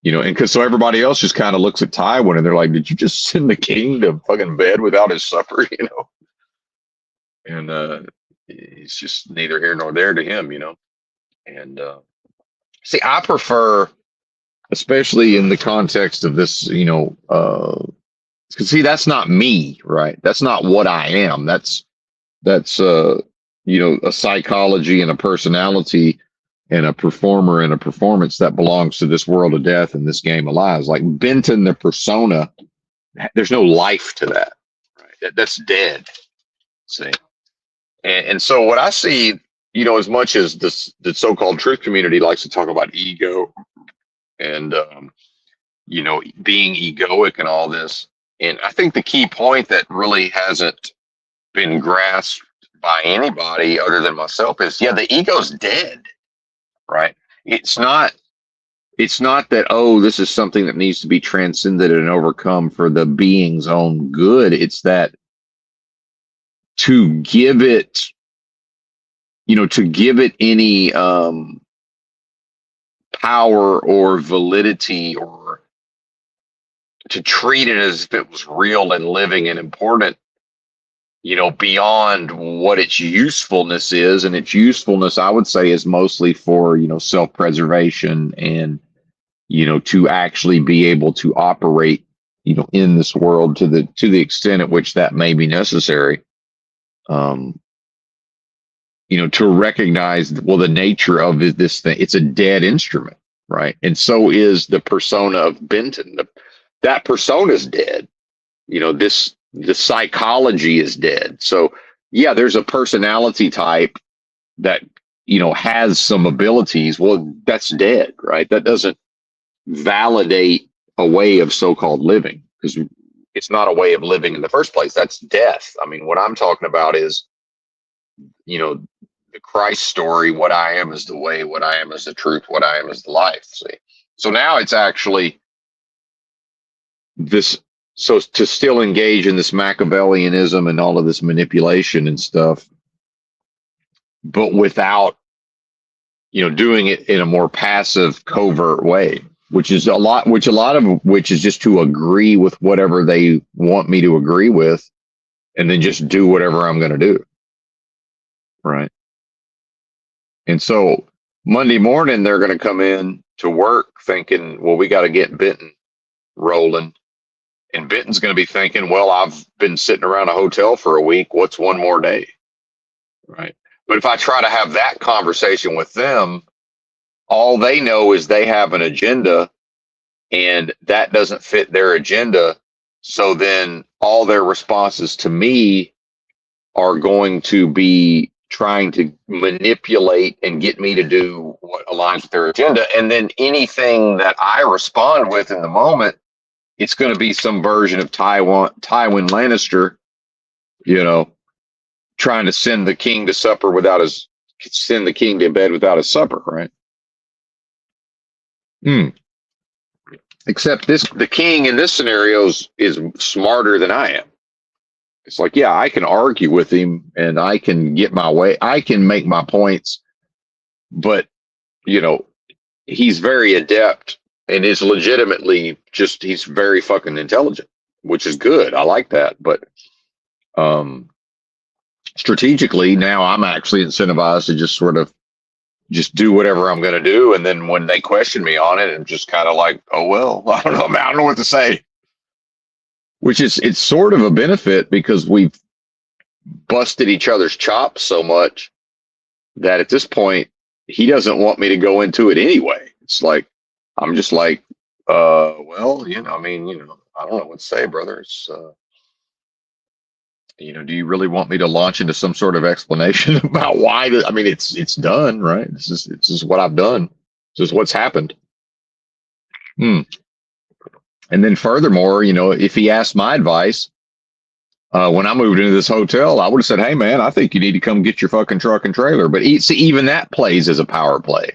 and because so everybody else just kind of looks at Tywin and they're like, did you just send the king to fucking bed without his supper? And it's just neither here nor there to him, and see, I prefer, especially in the context of this, because see, that's not me, right? That's not what I am. That's a psychology and a personality and a performer and a performance that belongs to this world of death and this game of lies. Like Benton, the persona, there's no life to that. Right? That's dead. See, and so what I see, as much as the so-called truth community likes to talk about ego and being egoic and all this, and I think the key point that really hasn't been grasped by anybody other than myself is, the ego's dead, right? It's not that, oh, this is something that needs to be transcended and overcome for the being's own good. It's that to give it any power or validity, or to treat it as if it was real and living and important, beyond what its usefulness is. And its usefulness, I would say, is mostly for, self-preservation and, to actually be able to operate, in this world to the extent at which that may be necessary. To recognize, well, the nature of this thing, it's a dead instrument, right? And so is the persona of Benton. That persona is dead. The psychology is dead. So there's a personality type that, has some abilities. Well, that's dead, right? That doesn't validate a way of so-called living, because it's not a way of living in the first place. That's death. I mean, what I'm talking about is, the Christ story. What I am is the way, what I am is the truth, what I am is the life. See? So now it's actually this. So to still engage in this Machiavellianism and all of this manipulation and stuff, but without, doing it in a more passive, covert way, which a lot of which is just to agree with whatever they want me to agree with, and then just do whatever I'm going to do. Right. And so Monday morning, they're going to come in to work thinking, well, we got to get Benton rolling. And Benton's going to be thinking, well, I've been sitting around a hotel for a week. What's one more day? Right. But if I try to have that conversation with them, all they know is they have an agenda, and that doesn't fit their agenda. So then all their responses to me are going to be trying to manipulate and get me to do what aligns with their agenda. And then anything that I respond with in the moment, it's going to be some version of Tywin Lannister, trying to send the king to bed without his supper, right? Except the king in this scenario is smarter than I am. It's like, I can argue with him and I can get my way. I can make my points, but he's very adept and is legitimately he's very fucking intelligent, which is good. I like that. But strategically, now I'm actually incentivized to just sort of just do whatever I'm going to do. And then when they question me on it, and just kind of like, oh, well, I don't know, man, I don't know what to say, which is, it's sort of a benefit because we've busted each other's chops so much that at this point, he doesn't want me to go into it anyway. It's like, I'm just like, well, I mean, I don't know what to say, brother. It's, do you really want me to launch into some sort of explanation about why? I mean, it's done, right? This is what I've done. This is what's happened. Hmm. And then furthermore, if he asked my advice, when I moved into this hotel, I would have said, "Hey, man, I think you need to come get your fucking truck and trailer." But see, even that plays as a power play,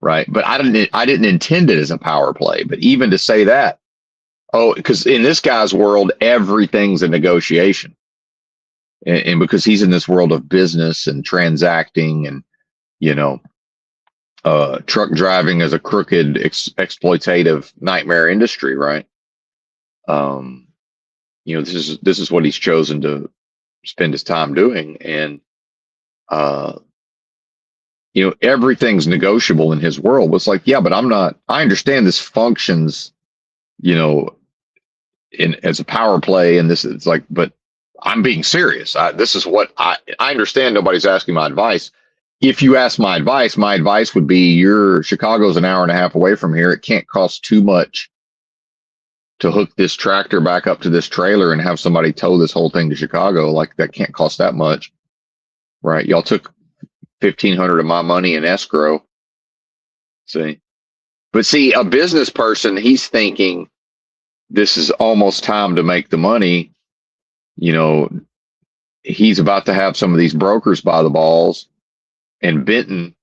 right? But I didn't intend it as a power play. But even to say that, oh, because in this guy's world, everything's a negotiation, and because he's in this world of business and transacting, and you know, truck driving is a crooked, exploitative nightmare industry, right? Um, this is what he's chosen to spend his time doing, and uh, everything's negotiable in his world. It's like, yeah, but I'm not. I understand this functions, you know, in as a power play, and this it's like, but I'm being serious. This is what I understand. Nobody's asking my advice. If you ask my advice would be: Chicago's an hour and a half away from here. It can't cost too much to hook this tractor back up to this trailer and have somebody tow this whole thing to Chicago. Like, that can't cost that much, right? Y'all took 1,500 of my money in escrow. See, but see, a business person, he's thinking this is almost time to make the money. You know, he's about to have some of these brokers by the balls, and Benton,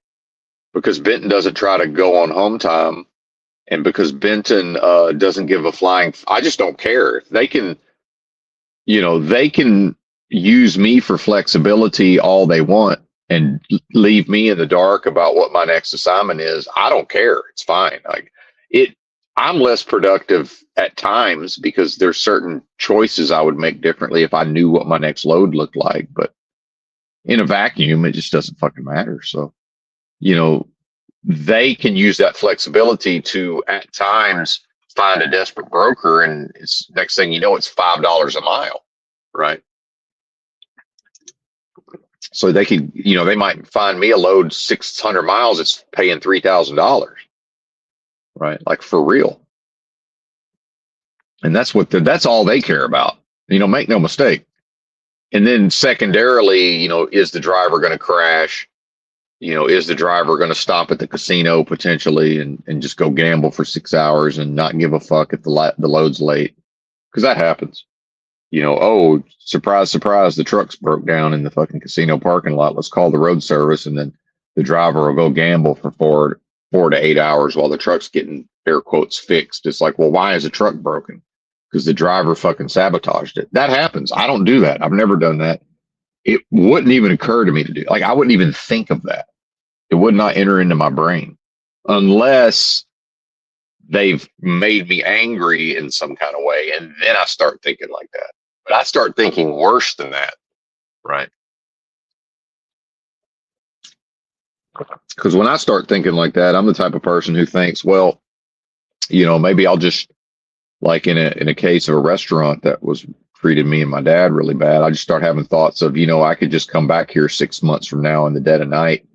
because Benton doesn't try to go on home time, and because Benton doesn't give a flying, I just don't care. If they can, they can use me for flexibility all they want and leave me in the dark about what my next assignment is. I don't care. It's fine. Like it, I'm less productive at times because there's certain choices I would make differently if I knew what my next load looked like. But in a vacuum, it just doesn't fucking matter. So, you know, they can use that flexibility to at times find a desperate broker, and it's next thing you know, it's $5 a mile, right? So they could, they might find me a load 600 miles. It's paying $3,000, right? Like, for real. And that's all they care about. Make no mistake. And then secondarily, is the driver going to crash? Is the driver going to stop at the casino potentially and just go gamble for 6 hours and not give a fuck if the load's late? Because that happens. Oh, surprise, surprise, the truck's broke down in the fucking casino parking lot. Let's call the road service. And then the driver will go gamble for 4 to 8 hours while the truck's getting, air quotes, fixed. It's like, well, why is the truck broken? Because the driver fucking sabotaged it. That happens. I don't do that. I've never done that. It wouldn't even occur to me to do. Like, I wouldn't even think of that. It would not enter into my brain unless they've made me angry in some kind of way. And then I start thinking like that. But I start thinking worse than that, right? Because when I start thinking like that, I'm the type of person who thinks, well, maybe I'll just, like in a case of a restaurant that was treated me and my dad really bad, I just start having thoughts of, I could just come back here 6 months from now in the dead of night,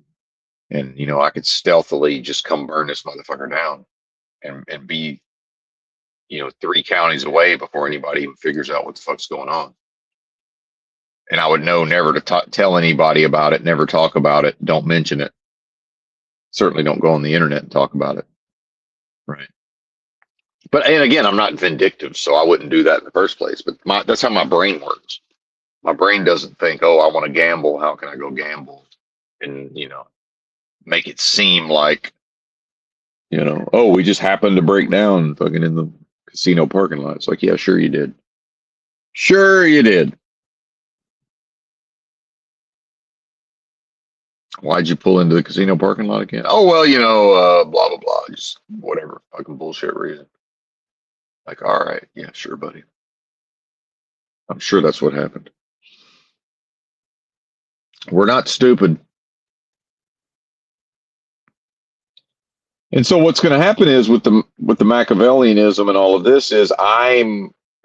and I could stealthily just come burn this motherfucker down and be 3 counties away before anybody even figures out what the fuck's going on. And I would know never to tell anybody about it, never talk about it, don't mention it. Certainly don't go on the internet and talk about it. Right. But, and again, I'm not vindictive, so I wouldn't do that in the first place. But that's how my brain works. My brain doesn't think, oh, I want to gamble. How can I go gamble? And, make it seem like, oh, we just happened to break down fucking in the casino parking lot. It's like, yeah, sure you did. Sure you did. Why'd you pull into the casino parking lot again? Oh, well, blah, blah, blah. Just whatever fucking bullshit reason. Like, all right. Yeah, sure, buddy. I'm sure that's what happened. We're not stupid. And so what's going to happen is with the Machiavellianism and all of this is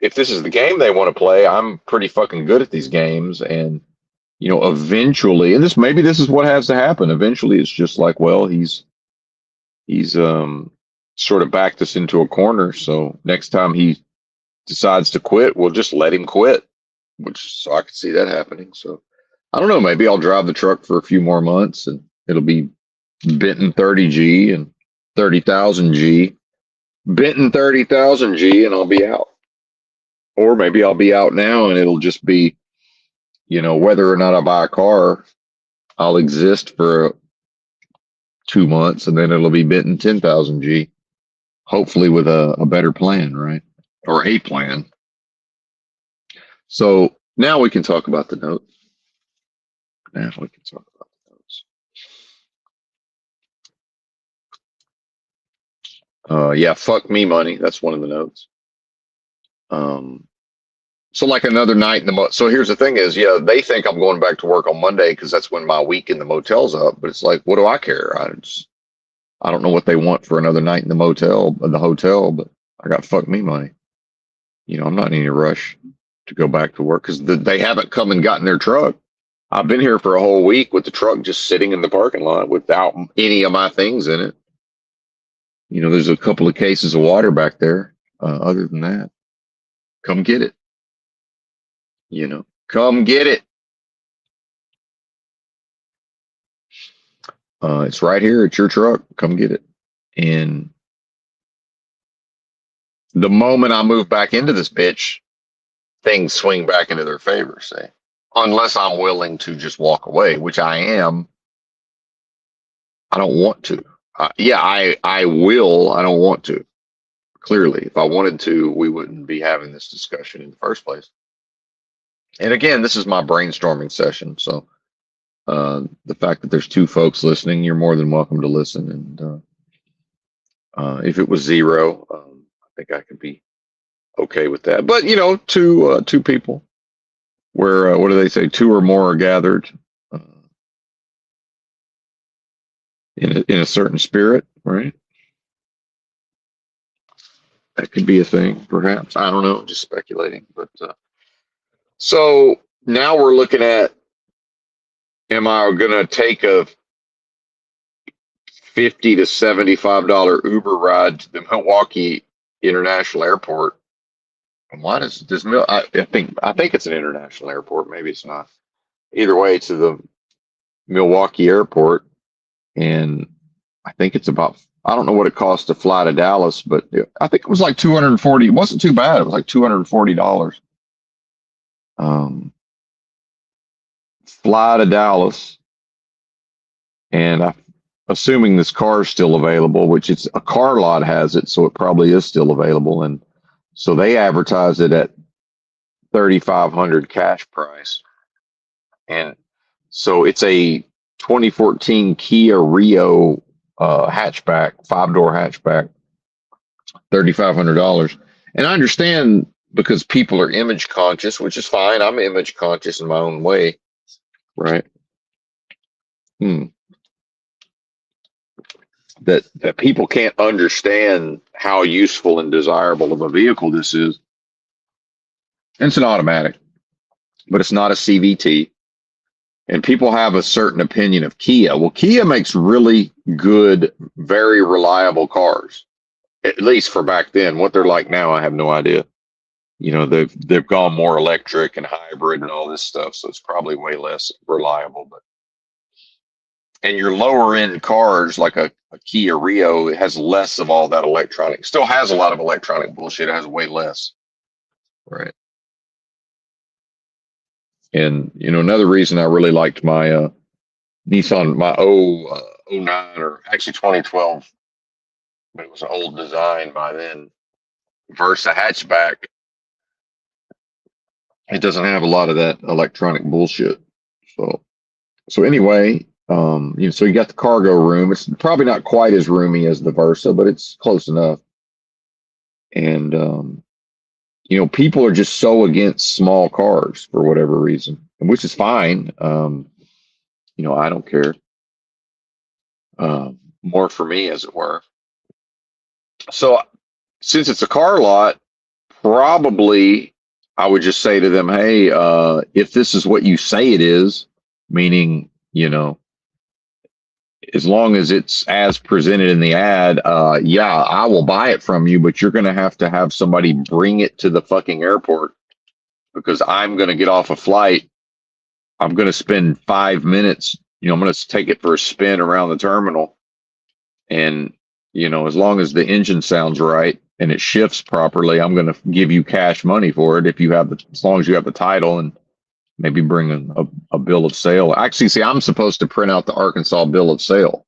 if this is the game they want to play, I'm pretty fucking good at these games. And eventually, and maybe this is what has to happen. Eventually it's just like, well, he's sort of backed us into a corner. So next time he decides to quit, we'll just let him quit. So I could see that happening. So I don't know, maybe I'll drive the truck for a few more months and it'll be Benton 30G and 30,000G. Benton 30,000G and I'll be out. Or maybe I'll be out now and it'll just be, whether or not I buy a car, I'll exist for 2 months and then it'll be Benton 10,000G. Hopefully with a better plan, right? Or a plan. So now we can talk about the notes. Yeah, fuck me money. That's one of the notes. So like another night in the so here's the thing is, yeah, they think I'm going back to work on Monday because that's when my week in the motel's up. But it's like, what do I care? I don't know what they want for another night in the hotel, but I got fuck me money. I'm not in any rush to go back to work because they haven't come and gotten their truck. I've been here for a whole week with the truck just sitting in the parking lot without any of my things in it. There's a couple of cases of water back there. Other than that, come get it. Come get it. It's right here. It's your truck. Come get it. And the moment I move back into this bitch, things swing back into their favor, say. Unless I'm willing to just walk away, which I am. I don't want to. I will. I don't want to. Clearly, if I wanted to, we wouldn't be having this discussion in the first place. And again, this is my brainstorming session. So the fact that there's two folks listening, you're more than welcome to listen. And if it was zero, I think I could be okay with that. But two people, where what do they say? Two or more are gathered in a certain spirit, right? That could be a thing, perhaps. I don't know, just speculating. But so now we're looking at, am I going to take a $50 to $75 Uber ride to the Milwaukee International Airport? And why does this I think it's an international airport. Maybe it's not. Either way, to the Milwaukee Airport, and I think it's about, I don't know what it costs to fly to Dallas, but I think it was like 240. It wasn't too bad. It was like $240. Fly to Dallas, and assuming this car is still available, which it's a car lot has it, so it probably is still available, and so they advertised it at $3,500 cash price, and so it's a 2014 Kia Rio hatchback, 5-door hatchback, $3,500. And I understand because people are image conscious, which is fine. I'm image conscious in my own way, right? That people can't understand how useful and desirable of a vehicle this is. And it's an automatic, but it's not a CVT. And people have a certain opinion of Kia. Well, Kia makes really good, very reliable cars, at least for back then. What they're like now, I have no idea. They've gone more electric and hybrid and all this stuff, so it's probably way less reliable. And your lower end cars, like a Kia Rio, it has less of all that electronic. Still has a lot of electronic bullshit. It has way less, right? And another reason I really liked my Nissan, my 09, or actually 2012, but it was an old design by then, Versa hatchback. It doesn't have a lot of that electronic bullshit. So anyway, so you got the cargo room. It's probably not quite as roomy as the Versa, but it's close enough. And people are just so against small cars for whatever reason, which is fine. I don't care. More for me, as it were. So since it's a car lot, probably I would just say to them, hey, if this is what you say it is, meaning, as long as it's as presented in the ad, yeah, I will buy it from you, but you're going to have somebody bring it to the fucking airport because I'm going to get off a flight. I'm going to spend 5 minutes, I'm going to take it for a spin around the terminal. And, as long as the engine sounds right and it shifts properly, I'm going to give you cash money for it as long as you have the title and maybe bring a bill of sale. Actually, see, I'm supposed to print out the Arkansas bill of sale.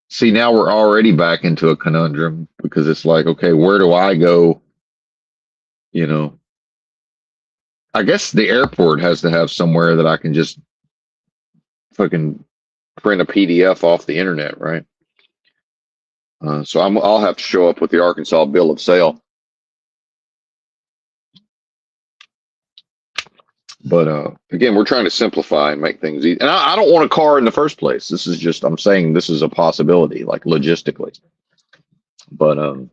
See, now we're already back into a conundrum because it's like, okay, where do I go? You know, I guess the airport has to have somewhere that I can just fucking print a PDF off the internet, right? So I'll have to show up with the Arkansas bill of sale. But again, we're trying to simplify and make things easy. And I don't want a car in the first place. I'm saying this is a possibility, like logistically. But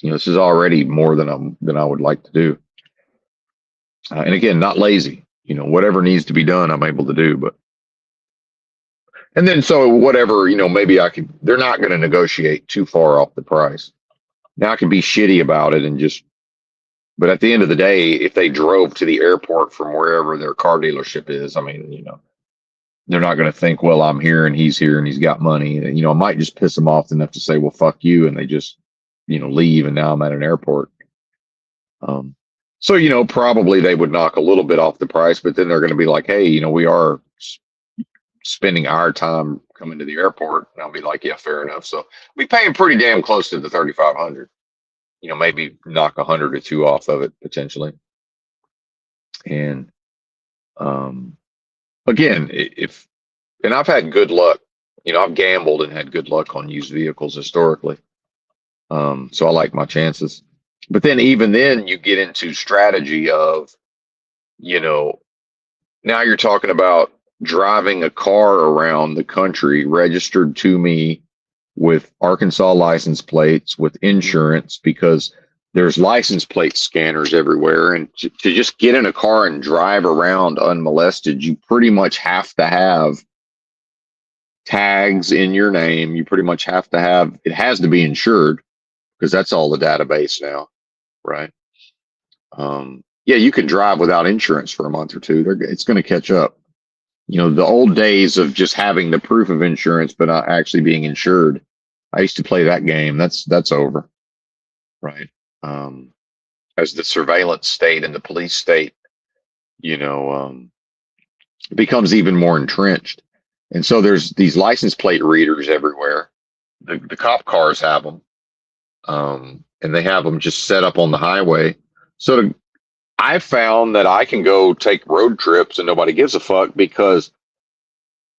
this is already more than I would like to do. And again, not lazy. Whatever needs to be done, I'm able to do. And then so whatever, maybe they're not going to negotiate too far off the price. Now I can be shitty about it but at the end of the day, if they drove to the airport from wherever their car dealership is, I mean, they're not going to think, well, I'm here and he's got money. And, I might just piss them off enough to say, well, fuck you. And they just, leave. And now I'm at an airport. So, probably they would knock a little bit off the price, but then they're going to be like, hey, we are spending our time coming to the airport. And I'll be like, yeah, fair enough. So we paying pretty damn close to the 3,500. Maybe knock 100 or two off of it potentially. And again, and I've had good luck. I've gambled and had good luck on used vehicles historically. So I like my chances. But then even then you get into strategy of, now you're talking about driving a car around the country registered to me with Arkansas license plates, with insurance, because there's license plate scanners everywhere. And to just get in a car and drive around unmolested, you pretty much have to have tags in your name. You pretty much it has to be insured because that's all the database now, right? Yeah, you can drive without insurance for a month or two. It's going to catch up. The old days of just having the proof of insurance, but not actually being insured. I used to play that game. That's over. Right. As the surveillance state and the police state, becomes even more entrenched. And so there's these license plate readers everywhere. The cop cars have them. And they have them just set up on the highway. So I found that I can go take road trips and nobody gives a fuck because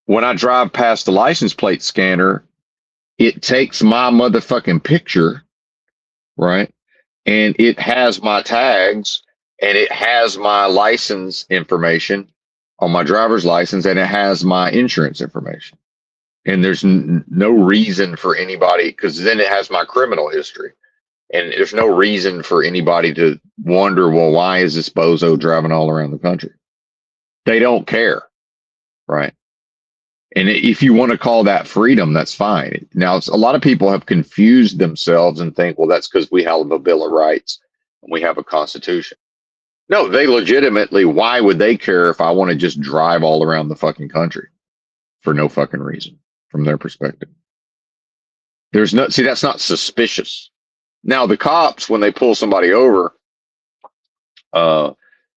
when I drive past the license plate scanner, it takes my motherfucking picture, right? And it has my tags and it has my license information on my driver's license and it has my insurance information. And there's no reason for anybody, because then it has my criminal history. And there's no reason for anybody to wonder, well, why is this bozo driving all around the country? They don't care, right? And if you want to call that freedom, that's fine. Now, a lot of people have confused themselves and think, well, that's because we have a Bill of Rights and we have a Constitution. No, they legitimately, why would they care if I want to just drive all around the fucking country for no fucking reason from their perspective? That's not suspicious. Now, the cops, when they pull somebody over,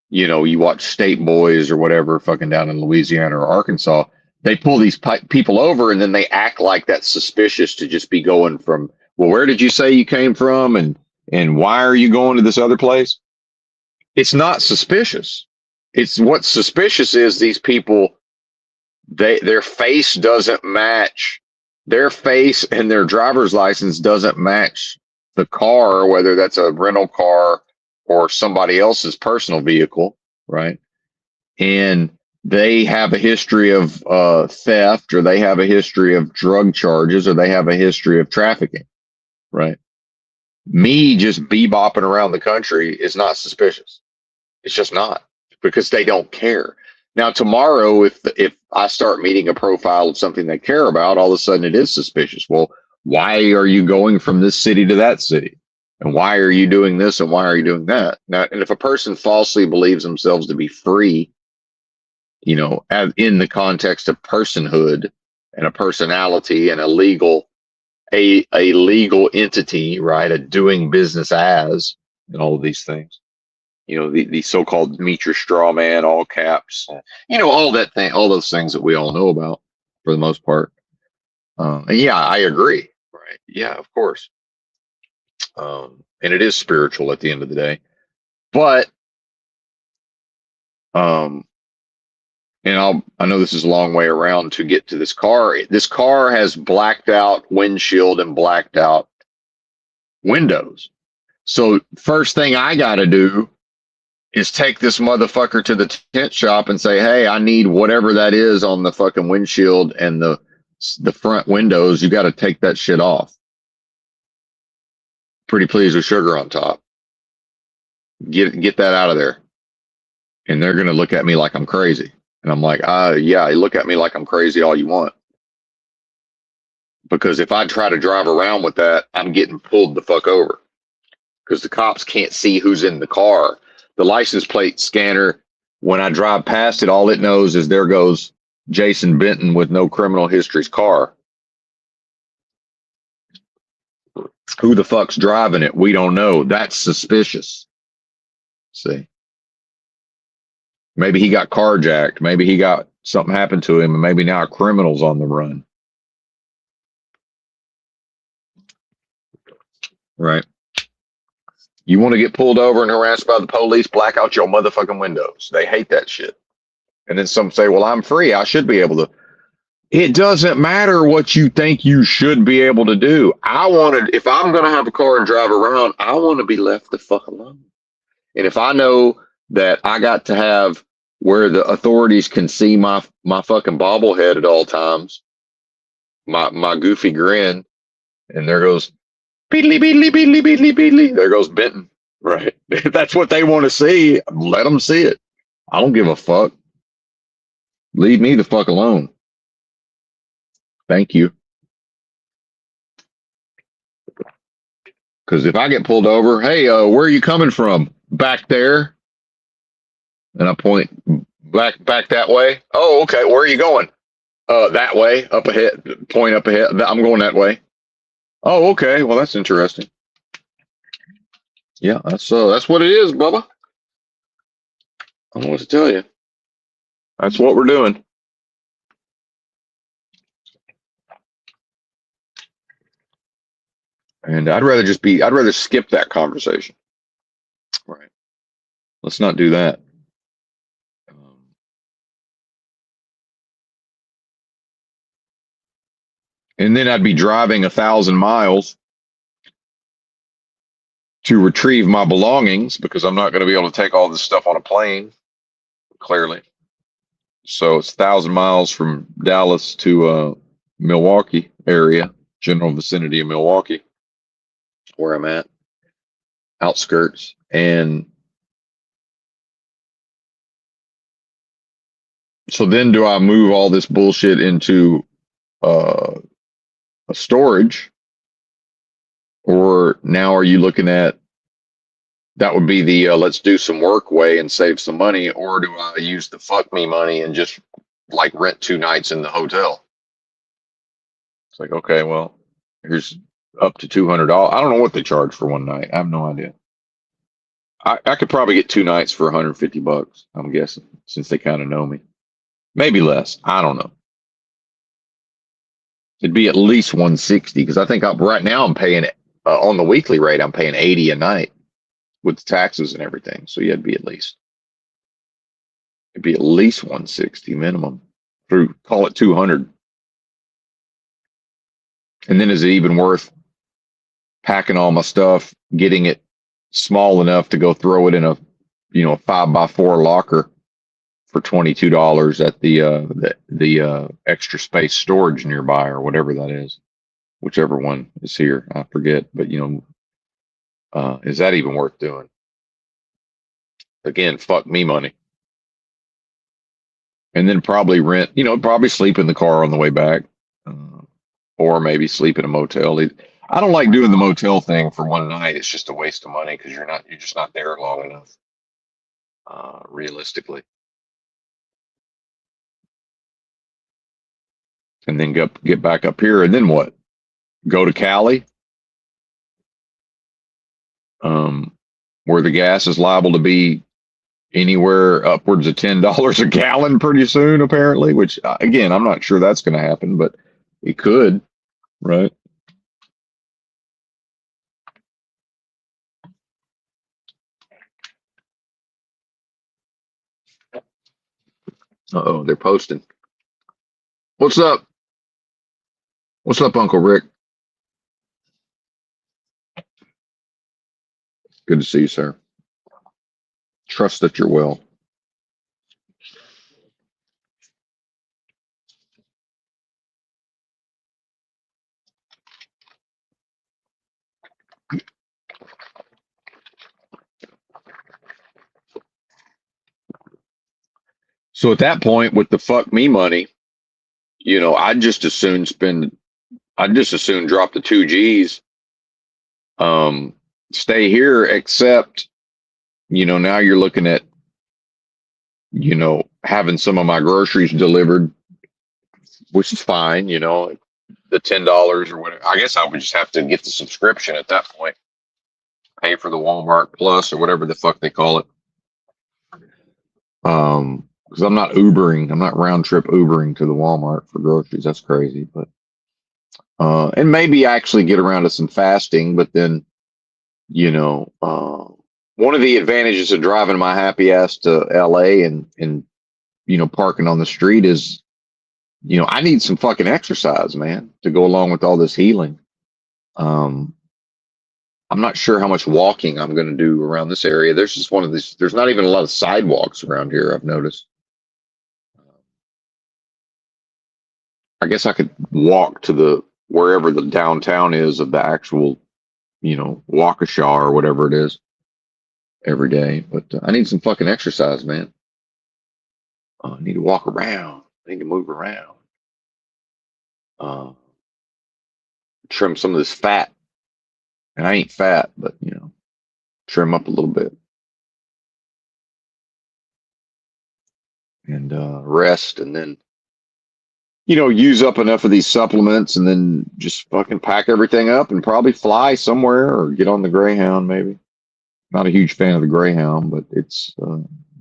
you watch State Boys or whatever, fucking down in Louisiana or Arkansas, they pull these people over and then they act like that's suspicious to just be going from, well, where did you say you came from? And why are you going to this other place? It's not suspicious. It's what's suspicious is these people, their face doesn't match. Their face and their driver's license doesn't match the car, whether that's a rental car or somebody else's personal vehicle, right? And they have a history of theft, or they have a history of drug charges, or they have a history of trafficking, right? Me just bebopping around the country is not suspicious. It's just not, because they don't care. Now, tomorrow, if I start meeting a profile of something they care about, all of a sudden it is suspicious. Well, why are you going from this city to that city? And why are you doing this and why are you doing that? Now, and if a person falsely believes themselves to be free, as in the context of personhood and a personality and a legal entity, right? A doing business as, and all of these things. The so-called meet your straw man, all caps, all that thing, all those things that we all know about for the most part. And yeah, I agree. Right. Yeah, of course. And it is spiritual at the end of the day, but, and I know this is a long way around to get to this car. This car has blacked out windshield and blacked out windows. So first thing I got to do is take this motherfucker to the tent shop and say, hey, I need whatever that is on the fucking windshield and the front windows. You got to take that shit off. Pretty please with sugar on top. Get that out of there. And they're going to look at me like I'm crazy. And I'm like, yeah, look at me like I'm crazy all you want. Because if I try to drive around with that, I'm getting pulled the fuck over. Because the cops can't see who's in the car. The license plate scanner, when I drive past it, all it knows is there goes Jason Benton with no criminal history's car. Who the fuck's driving it? We don't know. That's suspicious. See? Maybe he got carjacked. Maybe he got something happened to him, and maybe now a criminal's on the run. Right. You want to get pulled over and harassed by the police, black out your motherfucking windows. They hate that shit. And then some say, well, I'm free. I should be able to. It doesn't matter what you think you should be able to do. If I'm going to have a car and drive around, I want to be left the fuck alone. And if I know that I got to have where the authorities can see my fucking bobblehead at all times, my goofy grin, and there goes, beedly, beedly, beedly, beedly, beedly. There goes Benton. Right. If that's what they want to see, let them see it. I don't give a fuck. Leave me the fuck alone. Thank you. Because if I get pulled over, hey, where are you coming from? Back there. And I point back that way. Oh, okay. Where are you going? That way, up ahead. Point up ahead. I'm going that way. Oh, okay. Well, that's interesting. Yeah, that's what it is, Bubba. I don't know what to tell you. That's what we're doing. And I'd rather skip that conversation. Right. Let's not do that. And then I'd be driving 1,000 miles to retrieve my belongings, because I'm not going to be able to take all this stuff on a plane, clearly. So it's 1,000 miles from Dallas to Milwaukee area, general vicinity of Milwaukee, where I'm at, outskirts. And so then do I move all this bullshit into a storage, or now are you looking at, that would be the let's do some work way and save some money, or do I use the fuck me money and just like rent 2 nights in the hotel? It's like, okay, well, here's up to $200. I don't know what they charge for one night. I have no idea. I could probably get 2 nights for $150, I'm guessing, since they kind of know me. Maybe less. I don't know. It'd be at least 160, because I think right now I'm paying on the weekly rate, I'm paying 80 a night with the taxes and everything. So yeah, it'd be at least 160 minimum, through, call it 200. And then is it even worth packing all my stuff, getting it small enough to go throw it in a 5x4 locker for $22 at the extra space storage nearby or whatever that is, whichever one is here. I forget, but is that even worth doing? Again, fuck me money. And then probably rent, probably sleep in the car on the way back, or maybe sleep in a motel. I don't like doing the motel thing for one night. It's just a waste of money because you're just not there long enough, realistically. And then get back up here, and then what? Go to Cali, where the gas is liable to be anywhere upwards of $10 a gallon pretty soon, apparently. Which again, I'm not sure that's going to happen, but it could, right? Uh-oh, they're posting. What's up? What's up, Uncle Rick? Good to see you, sir. Trust that you're well. So at that point, with the fuck me money, I'd just as soon drop the 2 G's, stay here, except, now you're looking at, having some of my groceries delivered, which is fine, the $10 or whatever. I guess I would just have to get the subscription at that point, pay for the Walmart Plus or whatever the fuck they call it. Because I'm not round trip Ubering to the Walmart for groceries. That's crazy. But and maybe actually get around to some fasting. But then, one of the advantages of driving my happy ass to LA and parking on the street is, I need some fucking exercise, man, to go along with all this healing. I'm not sure how much walking I'm going to do around this area. There's just there's not even a lot of sidewalks around here, I've noticed. I guess I could walk to wherever the downtown is of the actual, Waukesha or whatever it is every day. But I need some fucking exercise, man. I need to walk around. I need to move around. Trim some of this fat. And I ain't fat, but, trim up a little bit. And rest, and then use up enough of these supplements, and then just fucking pack everything up and probably fly somewhere or get on the Greyhound, maybe. Not a huge fan of the Greyhound, but it's,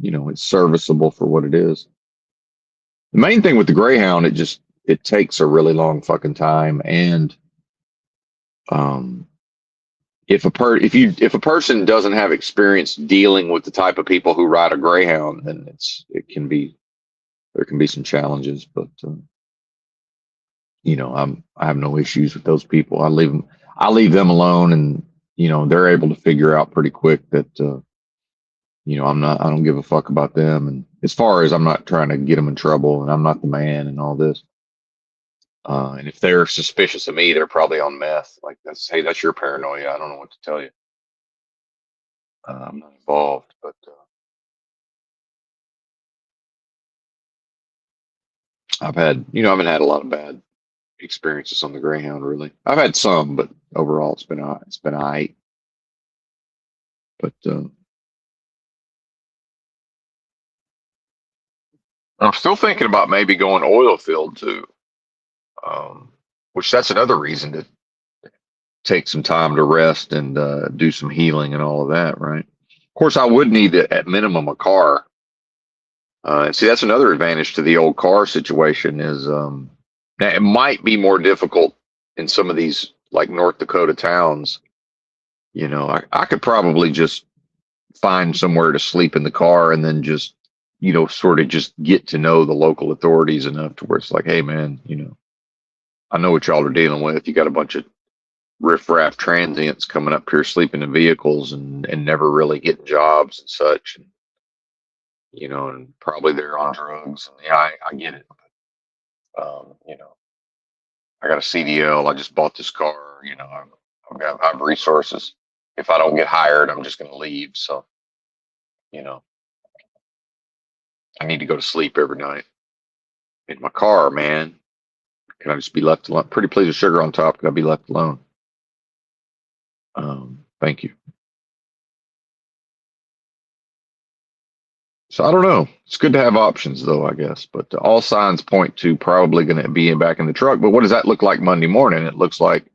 it's serviceable for what it is. The main thing with the Greyhound, it takes a really long fucking time. And, if a person doesn't have experience dealing with the type of people who ride a Greyhound, then there can be some challenges, but, I have no issues with those people. I leave them alone, and, they're able to figure out pretty quick that, I don't give a fuck about them. And as far as I'm not trying to get them in trouble, and I'm not the man and all this. And if they're suspicious of me, they're probably on meth. Like, that's your paranoia. I don't know what to tell you. I'm not involved, but, I haven't had a lot of bad experiences on the Greyhound, really. I've had some, but overall it's been all right. But I'm still thinking about maybe going oil field too, which that's another reason to take some time to rest and do some healing and all of that, right? Of course, I would need at minimum a car. And see, that's another advantage to the old car situation is now it might be more difficult in some of these like North Dakota towns. I could probably just find somewhere to sleep in the car and then just, sort of just get to know the local authorities enough to where it's like, hey, man, I know what y'all are dealing with. You got a bunch of riffraff transients coming up here sleeping in vehicles and never really getting jobs and such. and probably they're on drugs. Yeah, I get it. I got a CDL. I just bought this car. I have resources. If I don't get hired, I'm just going to leave. So, you know, I need to go to sleep every night in my car, man. Can I just be left alone? Pretty please with sugar on top. Can I be left alone? Thank you. So I don't know. It's good to have options, though, I guess. But all signs point to probably going to be back in the truck. But what does that look like Monday morning? It looks like,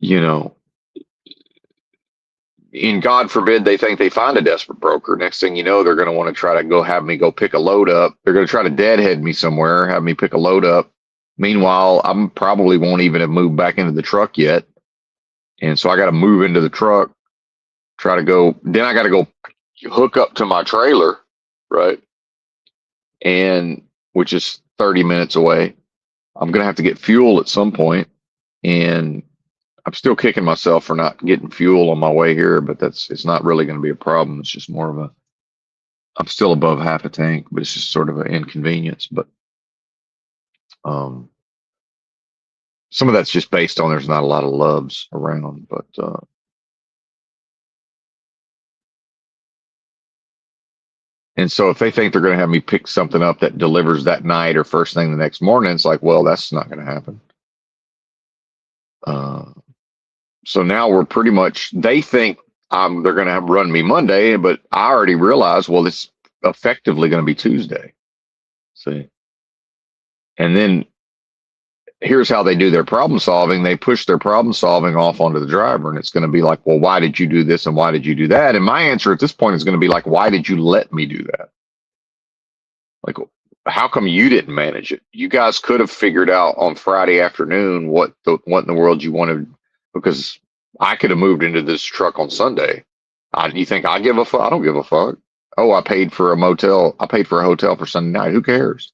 you know, in God forbid they think they find a desperate broker. Next thing you know, they're going to want to try to go have me go pick a load up. They're going to try to deadhead me somewhere, have me pick a load up. Meanwhile, I probably won't even have moved back into the truck yet. And so I got to move into the truck, try to go. Then I got to go hook up to my trailer, right? And which is 30 minutes away. I'm going to have to get fuel at some point. And I'm still kicking myself for not getting fuel on my way here, but it's not really going to be a problem. It's just more of I'm still above half a tank, but it's just sort of an inconvenience. But some of that's just based on there's not a lot of loves around, but and so if they think they're going to have me pick something up that delivers that night or first thing the next morning, it's like, well, that's not going to happen. So now we're pretty much, they think they're going to have run me Monday, but I already realized, well, it's effectively going to be Tuesday. See? And then here's how they do their problem solving. They push their problem solving off onto the driver, and it's going to be like, well, why did you do this and why did you do that? And my answer at this point is going to be like, why did you let me do that? Like, how come you didn't manage it? You guys could have figured out on Friday afternoon what in the world you wanted, because I could have moved into this truck on Sunday. You think I give a fuck? I don't give a fuck. Oh, I paid for a motel. I paid for a hotel for Sunday night. Who cares?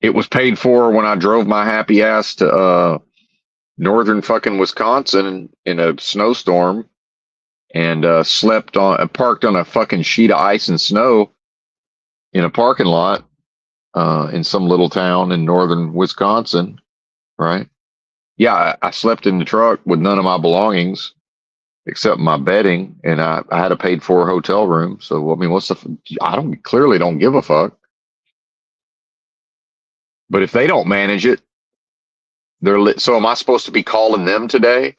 It was paid for when I drove my happy ass to northern fucking Wisconsin in a snowstorm and parked on a fucking sheet of ice and snow in a parking lot in some little town in northern Wisconsin, right? Yeah, I slept in the truck with none of my belongings except my bedding, and I had a paid for hotel room. So I mean, I clearly don't give a fuck. But if they don't manage it, so am I supposed to be calling them today?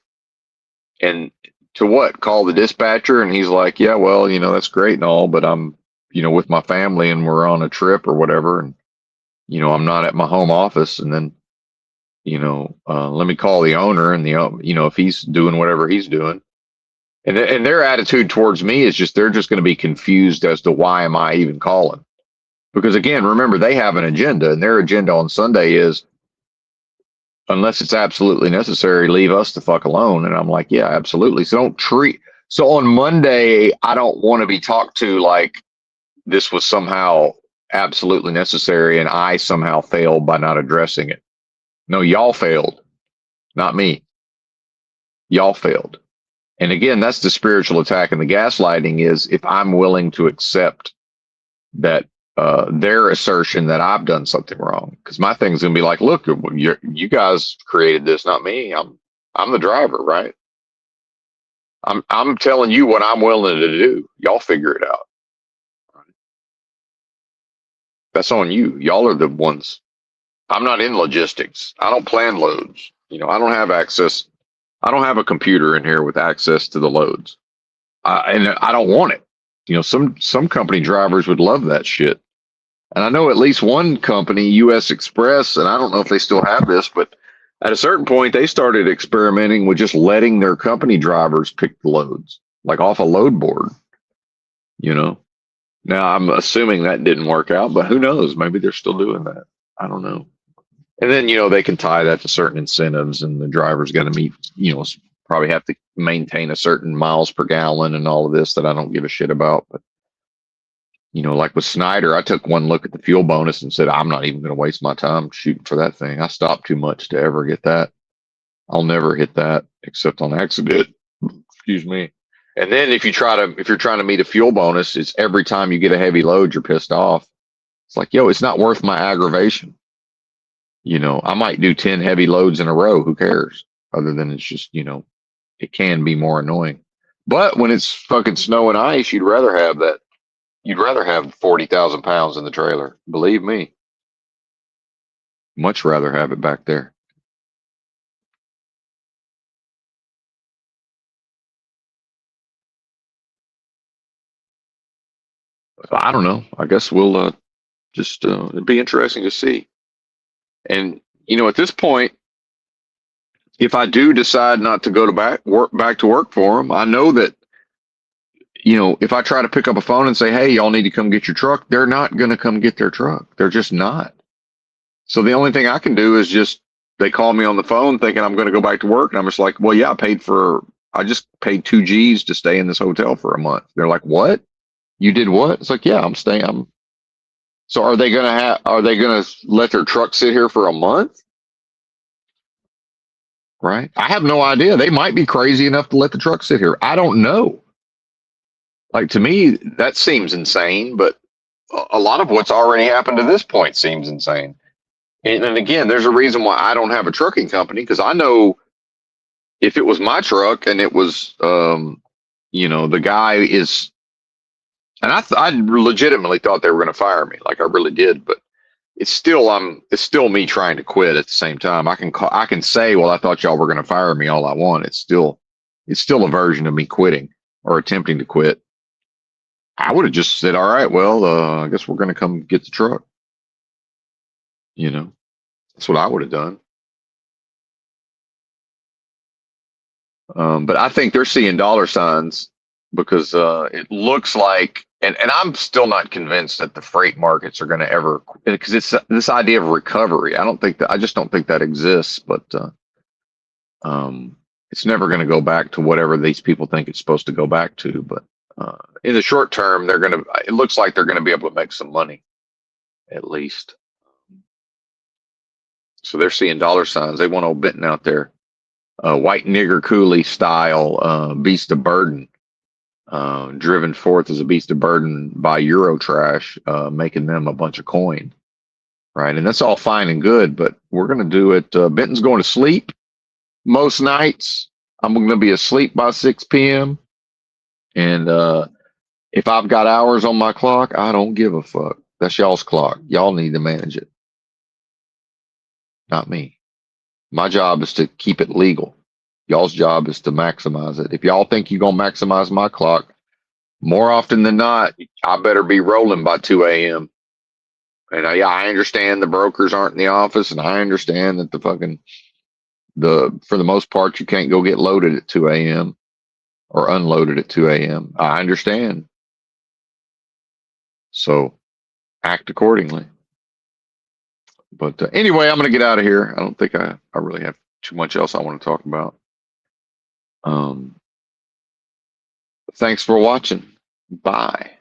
And to what? Call the dispatcher? And he's like, yeah, well, that's great and all, but I'm, with my family and we're on a trip or whatever. And, I'm not at my home office. And then, let me call the owner and if he's doing whatever he's doing. And their attitude towards me is they're just going to be confused as to why am I even calling? Because again, remember, they have an agenda, and their agenda on Sunday is, unless it's absolutely necessary, leave us the fuck alone. And I'm like, yeah, absolutely. So on Monday, I don't want to be talked to like this was somehow absolutely necessary and I somehow failed by not addressing it. No, y'all failed, not me. Y'all failed. And again, that's the spiritual attack, and the gaslighting is if I'm willing to accept that their assertion that I've done something wrong, because my thing's gonna be like, look, you guys created this, not me. I'm the driver, right? I'm telling you what I'm willing to do. Y'all figure it out. That's on you. Y'all are the ones. I'm not in logistics. I don't plan loads. I don't have access. I don't have a computer in here with access to the loads, and I don't want it. Some company drivers would love that shit. And I know at least one company, US Express, and I don't know if they still have this, but at a certain point, they started experimenting with just letting their company drivers pick the loads, like off a load board. Now I'm assuming that didn't work out, but who knows? Maybe they're still doing that. I don't know. And then, they can tie that to certain incentives, and the driver's got to meet, probably have to maintain a certain miles per gallon and all of this that I don't give a shit about. But like with Snyder, I took one look at the fuel bonus and said, I'm not even going to waste my time shooting for that thing. I stopped too much to ever get that. I'll never hit that except on accident. Excuse me. And then if you're trying to meet a fuel bonus, it's every time you get a heavy load, you're pissed off. It's like, yo, it's not worth my aggravation. I might do 10 heavy loads in a row. Who cares? Other than it's just, it can be more annoying. But when it's fucking snow and ice, you'd rather have that. You'd rather have 40,000 pounds in the trailer. Believe me. Much rather have it back there. I don't know. I guess we'll just, it'd be interesting to see. And, at this point, if I do decide not to go to back to work for them, I know that, if I try to pick up a phone and say, hey, y'all need to come get your truck, they're not going to come get their truck. They're just not. So the only thing I can do is just, they call me on the phone thinking I'm going to go back to work. And I'm just like, well, yeah, I just paid 2 G's to stay in this hotel for a month. They're like, what? You did what? It's like, yeah, I'm staying. So are they going to let their truck sit here for a month? Right. I have no idea. They might be crazy enough to let the truck sit here. I don't know. Like, to me, that seems insane, but a lot of what's already happened to this point seems insane. And again, there's a reason why I don't have a trucking company, because I know if it was my truck and it was, the guy is, and I legitimately thought they were going to fire me, like I really did, but it's still me trying to quit at the same time. I can say, well, I thought y'all were going to fire me all I want. It's still a version of me quitting or attempting to quit. I would have just said, all right, well, I guess we're going to come get the truck. That's what I would have done. But I think they're seeing dollar signs because it looks like, and I'm still not convinced that the freight markets are going to ever, because it's this idea of recovery. I just don't think that exists, but it's never going to go back to whatever these people think it's supposed to go back to. But in the short term, it looks like they're going to be able to make some money, at least. So they're seeing dollar signs. They want old Benton out there. White nigger coolie style beast of burden, driven forth as a beast of burden by Eurotrash, making them a bunch of coin, right? And that's all fine and good, but we're going to do it. Benton's going to sleep most nights. I'm going to be asleep by 6 p.m. And if I've got hours on my clock, I don't give a fuck. That's y'all's clock. Y'all need to manage it, not me. My job is to keep it legal. Y'all's job is to maximize it. If y'all think you're going to maximize my clock, more often than not, I better be rolling by 2 a.m. And yeah, I understand the brokers aren't in the office, and I understand that for the most part, you can't go get loaded at 2 a.m. or unloaded at 2 a.m. I understand. So act accordingly. But anyway, I'm going to get out of here. I don't think I really have too much else I want to talk about. Thanks for watching. Bye.